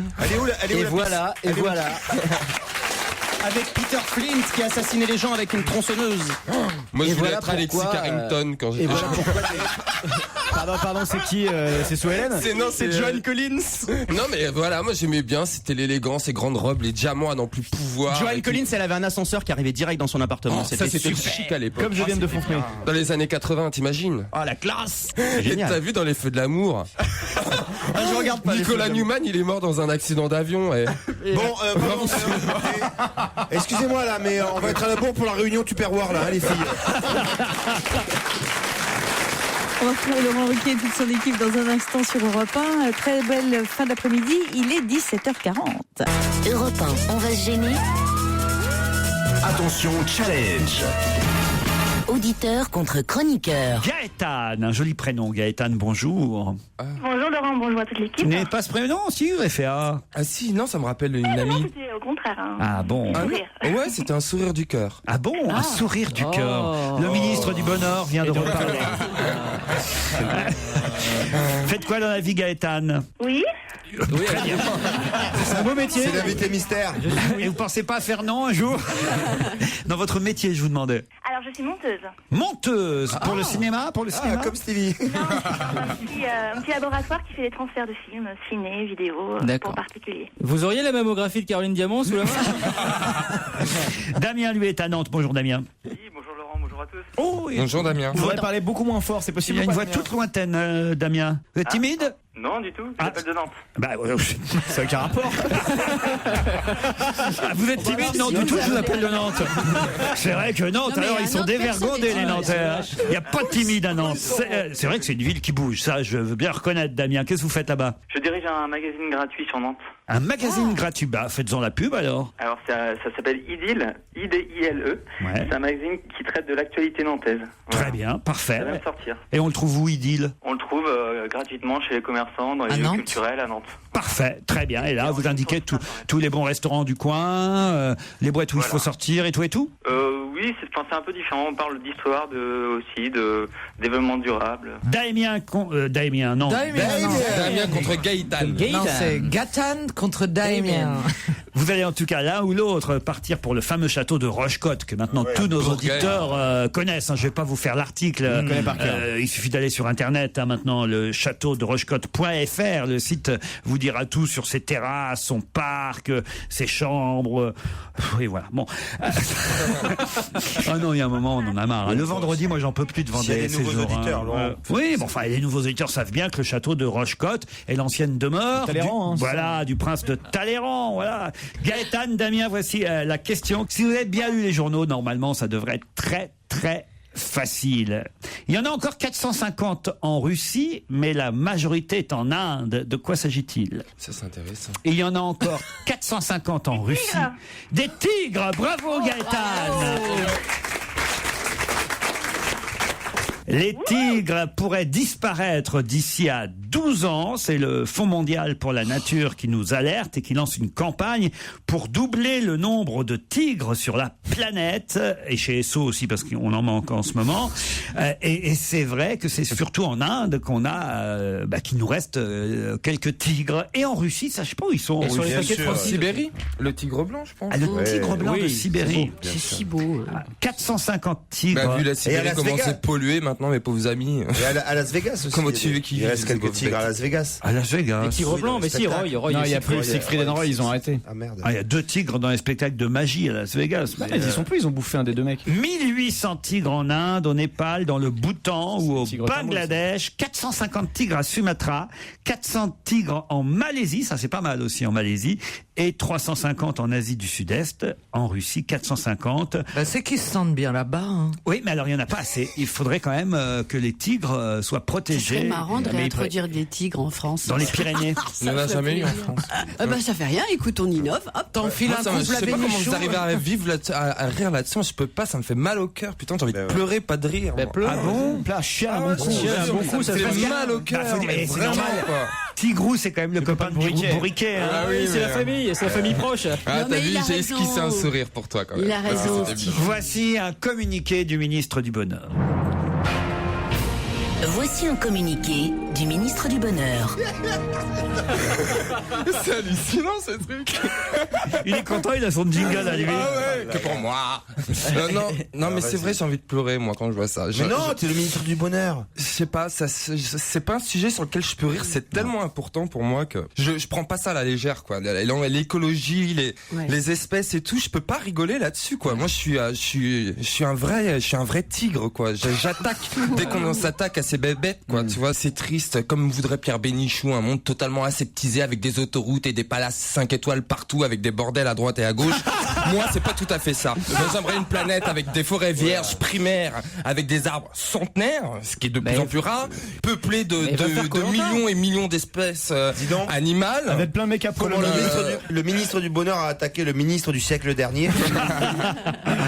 Et voilà. Avec Peter Flint qui a assassiné les gens avec une tronçonneuse. Moi, je voulais voilà être Alexis pourquoi, Carrington quand j'étais et voilà jeune. pourquoi. Pardon, c'est qui c'est Sue Ellen C'est Joan Collins. Non, mais voilà, moi j'aimais bien. C'était l'élégance, les grandes robes, les diamants à n'en plus pouvoir. Joan Collins, elle avait un ascenseur qui arrivait direct dans son appartement. Ça, c'était super. chic à l'époque. Comme je viens de Fontenay. Dans les années 80, t'imagines? Oh, la classe. Et Génial. t'as vu dans Les Feux de l'amour? Je regarde pas. Nicolas Newman, il est mort dans un accident d'avion. Bon, excusez-moi là, mais on va être à la bourre pour la réunion Tupperware là, hein, les filles. On va retrouver Laurent Ruquier et toute son équipe dans un instant sur Europe 1. Très belle fin d'après-midi, il est 17h40. Europe 1, on va se gêner. Attention, challenge. Auditeur contre chroniqueur. Gaëtan, un joli prénom. Gaëtan, bonjour. Bonjour Laurent, bonjour à toute l'équipe. Tu n'avez pas ce prénom, si, FA? Ah si, non, ça me rappelle une Non, amie. c'était au contraire. Hein. Ah bon? Ah, non. Ouais, c'était un sourire du cœur. Ah bon? Un sourire du cœur. Le ministre du Bonheur vient de reparler. Faites quoi dans la vie, Gaëtan? Oui. Très bien. C'est un beau métier. C'est l'invité mystère. Et vous pensez pas faire non un jour? Dans votre métier, je vous demandais. Alors je suis monteuse. Monteuse pour le cinéma, Comme Stevie. Non, un petit laboratoire qui fait des transferts de films, ciné, vidéo, pour particuliers. Vous auriez la mammographie de Caroline Diamant sous la main? Damien, lui, est à Nantes. Bonjour, Damien. Oui, bonjour Laurent, bonjour à tous. Oh, oui. Bonjour Damien. Vous pourriez parler beaucoup moins fort, c'est Il possible. y a une ou pas, voix Damien toute lointaine, Damien. Vous êtes timide? Non, du tout, j'appelle de Nantes. Bah, Ça n'a aucun rapport. vous êtes timide? Non, du tout, je vous appelle de Nantes. C'est vrai que Nantes, Non, mais alors, à ils sont Nantes, dévergondés, personne les n'est Nantais. Il n'y a pas de timide à Nantes. C'est vrai que c'est une ville qui bouge, ça, je veux bien reconnaître, Damien. Qu'est-ce que vous faites là-bas? Je dirige un magazine gratuit sur Nantes. Un magazine gratuit. Bah, faites-en la pub, alors. Alors ça s'appelle IDIL, IDILE. Ouais. C'est un magazine qui traite de l'actualité nantaise. Très bien, parfait. Ça vient de sortir. Et on le trouve où, Idylle? On le trouve gratuitement chez les commerçants, dans les À lieux Nantes culturels à Nantes. Parfait, très bien. Et là, vous indiquez tous les bons restaurants du coin, les boîtes où il faut sortir et tout et tout? Oui, c'est un peu différent. On parle d'histoire, aussi de développement durable. Damien contre Gaëtan. Non, c'est Gaëtan contre Damien. Vous allez en tout cas l'un ou l'autre partir pour le fameux château de Rochecotte que maintenant tous nos auditeurs connaissent. Je vais pas vous faire l'article. Il suffit d'aller sur internet maintenant, le château de Rochecotte.fr. Le site vous dira tout sur ses terrasses, son parc, ses chambres. Et voilà. Bon. Ah non, il y a un moment, on en a marre. Le vendredi, moi, j'en peux plus de Vendée. Les nouveaux auditeurs, Laurent. Oui, bon, enfin, les nouveaux auditeurs savent bien que le château de Rochecotte est l'ancienne demeure du prince de Talleyrand. Voilà. Gaëtan, Damien, voici la question. Si vous avez bien lu les journaux, normalement, ça devrait être très, très facile. Il y en a encore 450 en Russie, mais la majorité est en Inde. De quoi s'agit-il? Ça, c'est intéressant. Et il y en a encore 450 en Russie. Des tigres. Bravo, Gaëtan. Les tigres pourraient disparaître d'ici à 12 ans. C'est le Fonds mondial pour la nature qui nous alerte et qui lance une campagne pour doubler le nombre de tigres sur la planète. Et chez SO aussi, parce qu'on en manque en ce moment. Et c'est vrai que c'est surtout en Inde qu'on a, qu'il nous reste quelques tigres. Et en Russie, ça, je sais pas où ils sont. Sur les paquets de Sibérie, le tigre blanc, je pense. Ah, le tigre blanc de Sibérie. C'est si beau. 450 tigres. Bah, vu la Sibérie, comment c'est pollué maintenant, mes pauvres amis. Et à Las Vegas aussi. Comment tu veux qu'il Il reste quelques tigres à Las Vegas. À Las Vegas. Les tigres blancs, mais si, Roy. Non, il y a plus Siegfried and Roy, ils ont arrêté. Ah merde. Il y a 2 tigres dans les spectacles de magie à Las Vegas. Ils y sont plus, ils ont bouffé un des 2 mecs. 1800 tigres en Inde, au Népal, dans le Bhoutan ou au Bangladesh, 450 tigres à Sumatra, 400 tigres en Malaisie, ça c'est pas mal aussi en Malaisie, et 350 en Asie du Sud-Est, en Russie 450. C'est qu'ils se sentent bien là-bas. Hein. Oui, mais alors il n'y en a pas assez. Il faudrait quand même que les tigres soient protégés. C'est marrant de réintroduire des tigres en France. Dans les Pyrénées. Il n'y en a jamais eu en France. Ça fait rien, écoute, on innove. Hop, t'enfiles un couple je sais pas comment vous arrivez à vivre à rire là-dessus. Je peux pas, ça me fait mal au cœur. Putain, j'ai envie de pleurer, pas de rire. Ah bon? Chier un bon coup, ça fait mal au cœur. C'est normal. Tigrou, c'est quand même le copain de Bourriquet. Ah oui, c'est la famille proche. Ah, t'as vu, j'ai esquissé un sourire pour toi quand même. Il a raison. Voici un communiqué du ministre du Bonheur. Voici un communiqué du ministre du Bonheur. C'est hallucinant ce truc. Il est content, il a son jingle à lui. Ah ouais, que pour moi. Non, mais c'est vrai, j'ai envie de pleurer moi quand je vois ça. Mais non, t'es le ministre du Bonheur. Je sais pas, c'est pas un sujet sur lequel je peux rire. C'est tellement important pour moi que je prends pas ça à la légère, quoi. L'écologie, les espèces et tout, je peux pas rigoler là-dessus, quoi. Moi, je suis un vrai tigre, quoi. J'attaque dès qu'on s'attaque à ces bébêtes, quoi. Tu vois, c'est triste. Comme voudrait Pierre Bénichou, un monde totalement aseptisé avec des autoroutes et des palaces 5 étoiles partout avec des bordels à droite et à gauche. Moi, c'est pas tout à fait ça. J'aimerais une planète avec des forêts vierges primaires, avec des arbres centenaires, ce qui est de plus en plus rare, peuplées de millions et millions d'espèces animales. Avec plein de mecs à poil. Le ministre du Bonheur a attaqué le ministre du siècle dernier.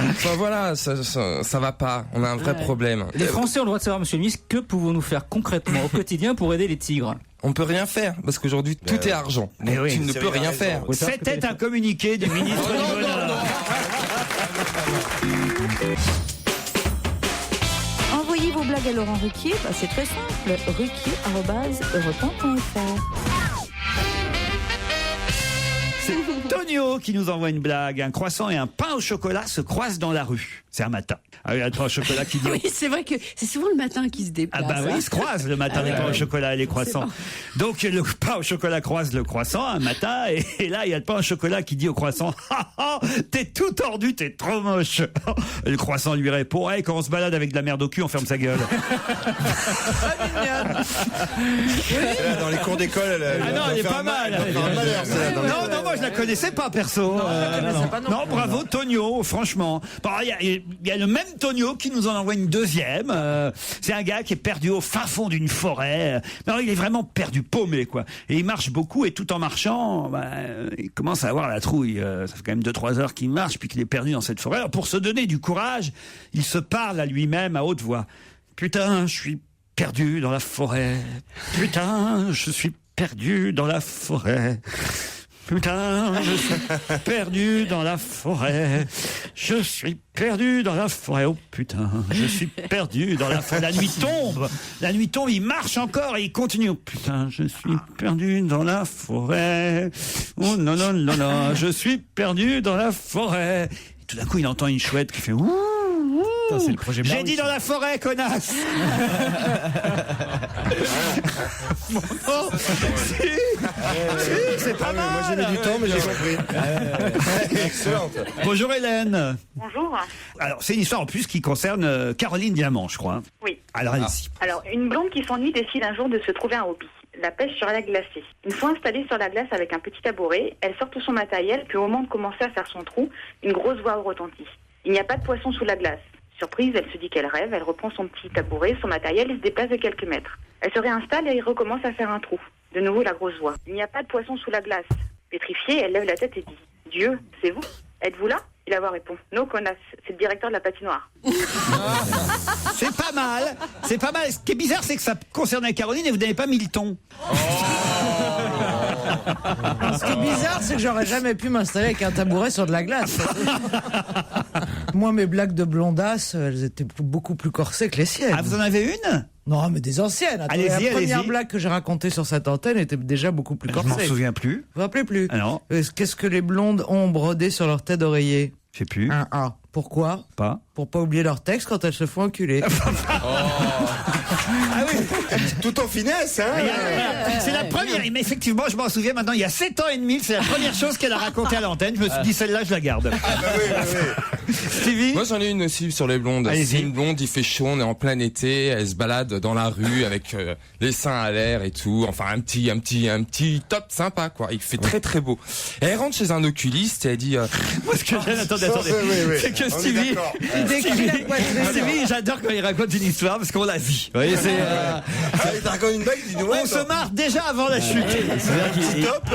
Enfin voilà, ça va pas. On a un vrai problème. Les Français ont le droit de savoir, monsieur le ministre, que pouvons-nous faire concrètement au quotidien pour aider les tigres? On peut rien faire parce qu'aujourd'hui tout est argent. Donc tu ne peux rien faire. C'était un communiqué du ministre du Bonheur. Envoyez vos blagues à Laurent Ruquier, c'est très simple, ruquier@europe1.fr. C'est Tonio qui nous envoie une blague. Un croissant et un pain au chocolat se croisent dans la rue. C'est un matin. Ah, il y a le pain au chocolat qui dit... Oui, c'est vrai que c'est souvent le matin qu'ils se déplacent. Ah bah oui, ils se croisent le matin, les pains au chocolat et les croissants. Donc le pain au chocolat croise le croissant un matin, et là il y a le pain au chocolat qui dit au croissant: t'es tout tordu, t'es trop moche. Le croissant lui répond: hey, quand on se balade avec de la merde au cul, on ferme sa gueule. Dans les cours d'école, elle est pas mal. Non, moi je la connaissais pas perso. Non, bravo Tonio, franchement. Bon, il y a le même Tonio qui nous en envoie une deuxième. C'est un gars qui est perdu au fin fond d'une forêt. Non, il est vraiment perdu, paumé, quoi. Et il marche beaucoup, et tout en marchant, il commence à avoir la trouille. Ça fait quand même 2-3 heures qu'il marche, puis qu'il est perdu dans cette forêt. Alors, pour se donner du courage, il se parle à lui-même à haute voix. Putain, je suis perdu dans la forêt. Putain, je suis perdu dans la forêt. Putain, je suis perdu dans la forêt. Je suis perdu dans la forêt. Oh putain, je suis perdu dans la forêt. La nuit tombe, il marche encore et il continue. Oh putain, je suis perdu dans la forêt. Oh non, non, non, non, je suis perdu dans la forêt. Et tout d'un coup, il entend une chouette qui fait ouh. C'est le projet. J'ai dit dans la forêt, connasse. C'est pas mal. Moi j'ai mis du temps, mais j'ai compris. Excellente. Bonjour Hélène. Bonjour. Alors c'est une histoire en plus qui concerne Caroline Diamant, je crois. Oui. Alors allez-y. Alors une blonde qui s'ennuie décide un jour de se trouver un hobby. La pêche sur la glacée. Une fois installée sur la glace avec un petit tabouret, elle sort tout son matériel, puis au moment de commencer à faire son trou, une grosse voix retentit. Il n'y a pas de poisson sous la glace. Surprise, elle se dit qu'elle rêve, elle reprend son petit tabouret, son matériel et se déplace de quelques mètres. Elle se réinstalle et recommence à faire un trou. De nouveau la grosse voix. Il n'y a pas de poisson sous la glace. Pétrifiée, elle lève la tête et dit: Dieu, c'est vous? Êtes-vous là? Et la voix répond: Non, connasse, c'est le directeur de la patinoire. C'est pas mal, c'est pas mal. Ce qui est bizarre, c'est que ça concernait Caroline et vous n'avez pas mis le ton. Ce qui est bizarre, c'est que j'aurais jamais pu m'installer avec un tabouret sur de la glace. Moi, mes blagues de blondasse, elles étaient beaucoup plus corsées que les siennes. Ah, vous en avez une? Non, mais des anciennes. Attendez, la première blague que j'ai racontée sur cette antenne était déjà beaucoup plus corsée. Je m'en souviens plus. Vous vous rappelez plus? Ah non. Qu'est-ce que les blondes ont brodé sur leur tête d'oreiller? Je sais plus. Un A. Pourquoi? Pas. Pour pas oublier leur texte quand elles se font enculer. Ah oui. Tout en finesse, hein. C'est la première, mais effectivement, je m'en souviens maintenant, il y a 7 ans et demi, c'est la première chose qu'elle a racontée à l'antenne. Je me suis dit, celle-là, je la garde. Ah bah oui, bah oui. Stevie? Moi, j'en ai une aussi sur les blondes. C'est une blonde, il fait chaud, on est en plein été, elle se balade dans la rue avec les seins à l'air et tout. Enfin, un petit top sympa, quoi. Il fait très très beau. Et elle rentre chez un oculiste et elle dit... Moi, ce que j'aime, attendez. C'est que Stevie, j'adore quand il raconte une histoire parce qu'on la vit. Vous voyez, il te raconte une blague, il dit on se marre déjà avant la chute. Le petit top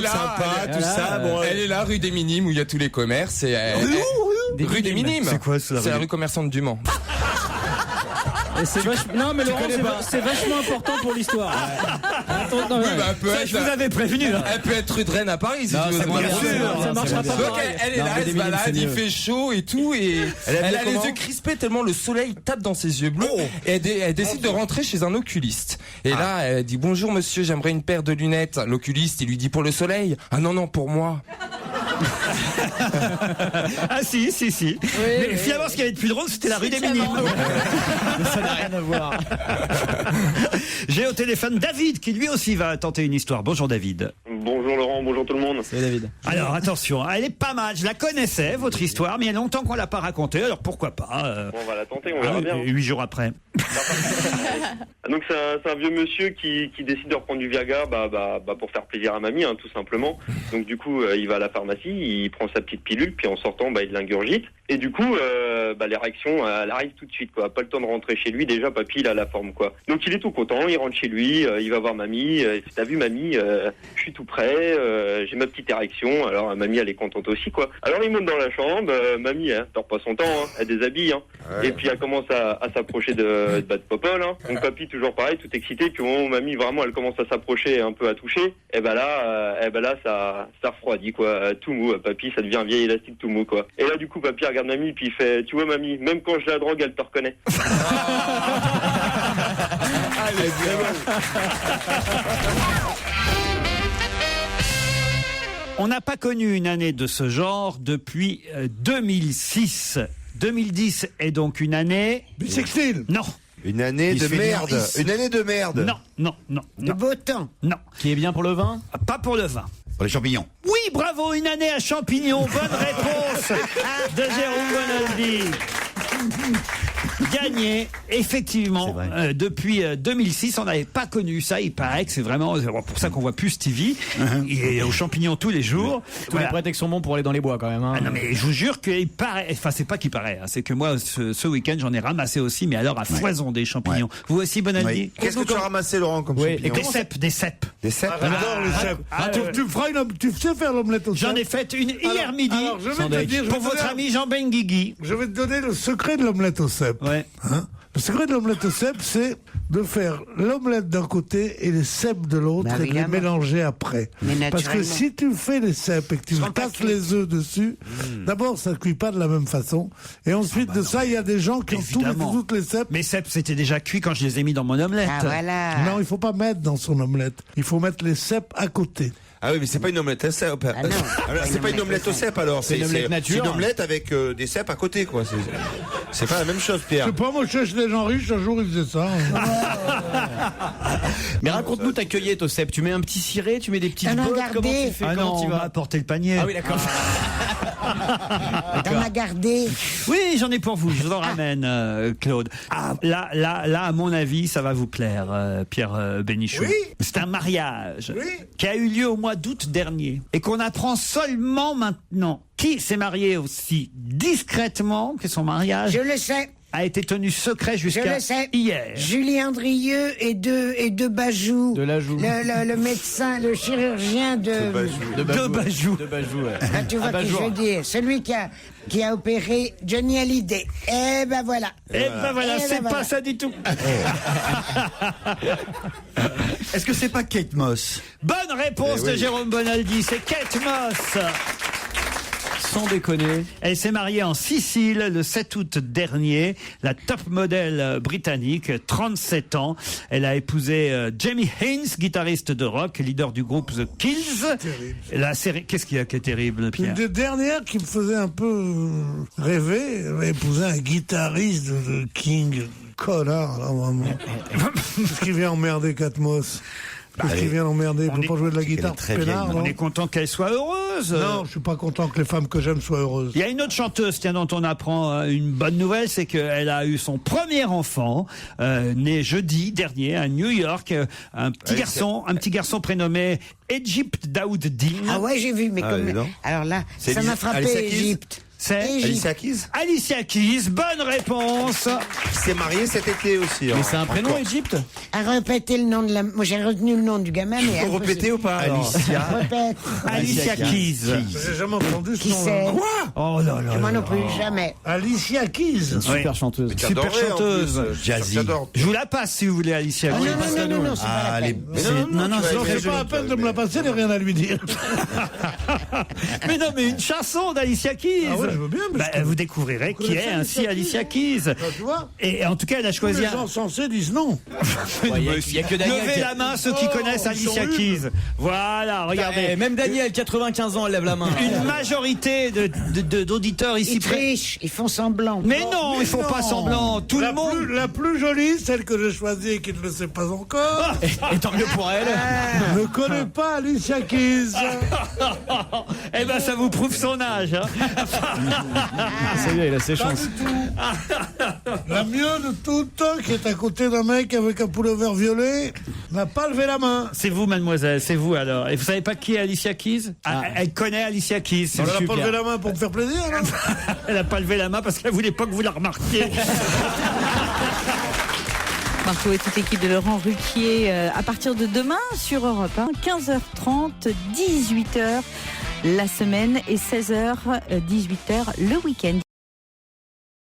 sympa, tout ça. Bon, elle est là, rue des Minimes, où il y a tous les commerces. Rue des Minimes. C'est quoi ça? C'est la rue commerçante du Mans. Non, mais Laurent, c'est vachement important pour l'histoire. Attends, non, elle peut Ça, être je vous avais prévenu. Hein. Elle peut être rue de Rennes à Paris, si Non, tu veux. ça Bien marchera sûr. pas. Ça marchera pas. Donc elle est là, elle se balade, il fait chaud et tout, et elle a les yeux crispés tellement le soleil tape dans ses yeux bleus. Et elle décide de rentrer chez un oculiste. Et là, elle dit bonjour monsieur, j'aimerais une paire de lunettes. L'oculiste, il lui dit pour le soleil. Ah non, pour moi. Ah si. Mais finalement, ce qui avait de plus drôle, c'était la rue des Minimes. Ça n'a rien à voir. J'ai au téléphone David, qui lui aussi va tenter une histoire. Bonjour David. Bonjour Laurent, bonjour tout le monde. Salut David. Alors attention, elle est pas mal. Je la connaissais, votre histoire, mais il y a longtemps qu'on l'a pas racontée, alors pourquoi pas Bon, on va la tenter, on verra bien. 8 jours après. Donc c'est un vieux monsieur qui décide de reprendre du Viagra pour faire plaisir à mamie, hein, tout simplement. Donc du coup, il va à la pharmacie, il prend sa petite pilule, puis en sortant, il l'ingurgite. Et du coup, l'érection, elle arrive tout de suite, quoi. Pas le temps de rentrer chez lui, déjà papy, il a la forme, quoi. Donc il est tout content, il rentre chez lui, il va voir mamie. T'as vu mamie, je suis tout prêt, j'ai ma petite érection. Alors mamie, elle est contente aussi, quoi. Alors il monte dans la chambre, mamie, elle dort pas son temps, hein, elle déshabille, hein. Ouais. Et puis elle commence à s'approcher de Popol, hein. Donc papy, toujours pareil, tout excité. Puis au moment où mamie, vraiment, elle commence à s'approcher, un peu à toucher, et là, ça refroidit, quoi. Tout mou, papy, ça devient un vieil élastique tout mou, quoi. Et là, du coup, papy regarde mamie, puis il fait, tu vois mamie, même quand je la drogue, elle te reconnaît. On n'a pas connu une année de ce genre depuis 2006. 2010 est donc une année... Bissextile. Non. Une année de merde. Une année de merde. Non. De beau temps. Non. Qui est bien pour le vin? Pas pour le vin. Pour les champignons. Oui, bravo, une année à champignons. Bonne réponse de Jérôme Bonaldi. Gagné, effectivement, depuis 2006, on n'avait pas connu ça. Il paraît que c'est vraiment pour ça qu'on voit plus Stevie. Il est aux champignons tous les jours. Tous les prétextes sont bons pour aller dans les bois quand même. Hein. Ah non, mais je vous jure qu'il paraît. Enfin, c'est pas qu'il paraît. Hein, c'est que moi, ce week-end, j'en ai ramassé aussi, mais alors à foison des champignons. Vous aussi, Bonaldi? Oui. Qu'est-ce que tu as ramassé, Laurent, comme champignon? Des cèpes. Des cèpes. J'adore les cèpes. Tu sais faire l'omelette aux cèpes? J'en ai fait une hier midi. Alors, je vais te dire, pour votre ami Jean Benguigui. Je vais te donner le secret de l'omelette aux cèpes. Ouais. Hein? Le secret de l'omelette aux cèpes, c'est de faire l'omelette d'un côté et les cèpes de l'autre et de les mélanger après. Parce que si tu fais les cèpes et que tu casses les œufs dessus, d'abord ça ne cuit pas de la même façon. Et ensuite de ça, il y a des gens qui ont toutes les cèpes. Mes cèpes, c'était déjà cuit quand je les ai mis dans mon omelette. Ah voilà. Non, il faut pas mettre dans son omelette. Il faut mettre les cèpes à côté. Ah oui, mais c'est pas une omelette à cèpes. Ah non. C'est pas une omelette aux cèpes alors. C'est une omelette nature. C'est une omelette avec des cèpes à côté, quoi. C'est pas la même chose, Pierre. Je sais pas, moi je cherche des gens riches, un jour ils faisaient ça. Mais raconte-nous ta cueillette aux cèpes. Tu mets un petit ciré, tu mets des petites bottes. Comment tu fais? Comment tu vas apporter le panier? Ah oui, d'accord. T'en as gardé? Oui, j'en ai pour vous. Je vous en ramène, Claude. Ah, là, à mon avis, ça va vous plaire, Pierre Bénichou. Oui. C'est un mariage Oui. qui a eu lieu au mois d'août dernier et qu'on apprend seulement maintenant. Qui s'est marié aussi discrètement que son mariage Je le sais. a été tenu secret jusqu'à hier. Julien Drieux et deux Bajou. De la joue. Le médecin, le chirurgien de Bajou. De Bajou, ouais. Ah, tu vois ce que je veux dire. Celui qui a opéré Johnny Hallyday. Eh ben voilà. C'est pas ça du tout. Est-ce que c'est pas Kate Moss? Bonne réponse de Jérôme Bonaldi, c'est Kate Moss. Sans déconner. Elle s'est mariée en Sicile le 7 août dernier. La top modèle britannique, 37 ans. Elle a épousé Jamie Haynes, guitariste de rock, leader du groupe The Kills. La série, qu'est-ce qu'il y a qui est terrible, Pierre? Une des dernières qui me faisait un peu rêver, elle avait épousé un guitariste de King. Connard, là, vraiment. Qu'est-ce qui vient emmerder Katmos? Qu'est-ce qui vient l'emmerder? Il peut pas jouer de la guitare, peinard, non? On est content qu'elle soit heureuse. Non, je suis pas content que les femmes que j'aime soient heureuses. Il y a une autre chanteuse, tiens, dont on apprend une bonne nouvelle, c'est qu'elle a eu son premier enfant, né jeudi dernier à New York, un petit garçon prénommé Egypt Daoud Din. Ah ouais, j'ai vu, mais alors là, ça m'a frappé, Égypte. C'est Alicia Keys. Alicia Keys, bonne réponse. Qui s'est mariée cet été aussi. Mais c'est un prénom, Égypte? À répéter le nom de la. Moi, j'ai retenu le nom du gamin, mais. Faut répéter ou pas alors? Alicia. Répète. Alicia Keys. J'ai jamais entendu ce Qui nom. c'est? Quoi? Oh là là. Moi non plus, jamais. Alicia Keys. Super chanteuse. Super chanteuse. Jazzy. Je vous la passe si vous voulez, Alicia Ah, Keys. non, c'est pas la peine. Non, c'est pas la peine de me la passer, il n'y a rien à lui dire. Mais non, mais une chanson d'Alicia Keys. Ah ouais, je veux bien. Mais vous découvrirez qui est ainsi Alicia Keys. Tu vois? Et en tout cas, elle a choisi Les gens censés disent non. Il y a que Daniel. Levez la main ceux qui connaissent Alicia Keys. Voilà, regardez. Même Daniel, 95 ans, elle lève la main. Une majorité d'auditeurs ici Ils trichent, ils font semblant. Mais non, ils font pas semblant. Tout le monde. La plus jolie, celle que j'ai choisie et qui ne le sait pas encore. Et tant mieux pour elle. Ne connaît pas Alicia Keys. Eh ben, ça vous prouve son âge. Hein. C'est bien, il a ses Pas chances. du tout. La mieux de toutes, qui est à côté d'un mec avec un pullover violet, n'a pas levé la main. C'est vous, mademoiselle, c'est vous alors. Et vous savez pas qui est Alicia Keys? Elle connaît Alicia Keys. Elle n'a pas levé la main pour me faire plaisir, non? Elle n'a pas levé la main parce qu'elle voulait pas que vous la remarquiez. Marco et toute l'équipe de Laurent Ruquier à partir de demain sur Europe 1, 15h30, 18h la semaine et 16h, 18h le week-end.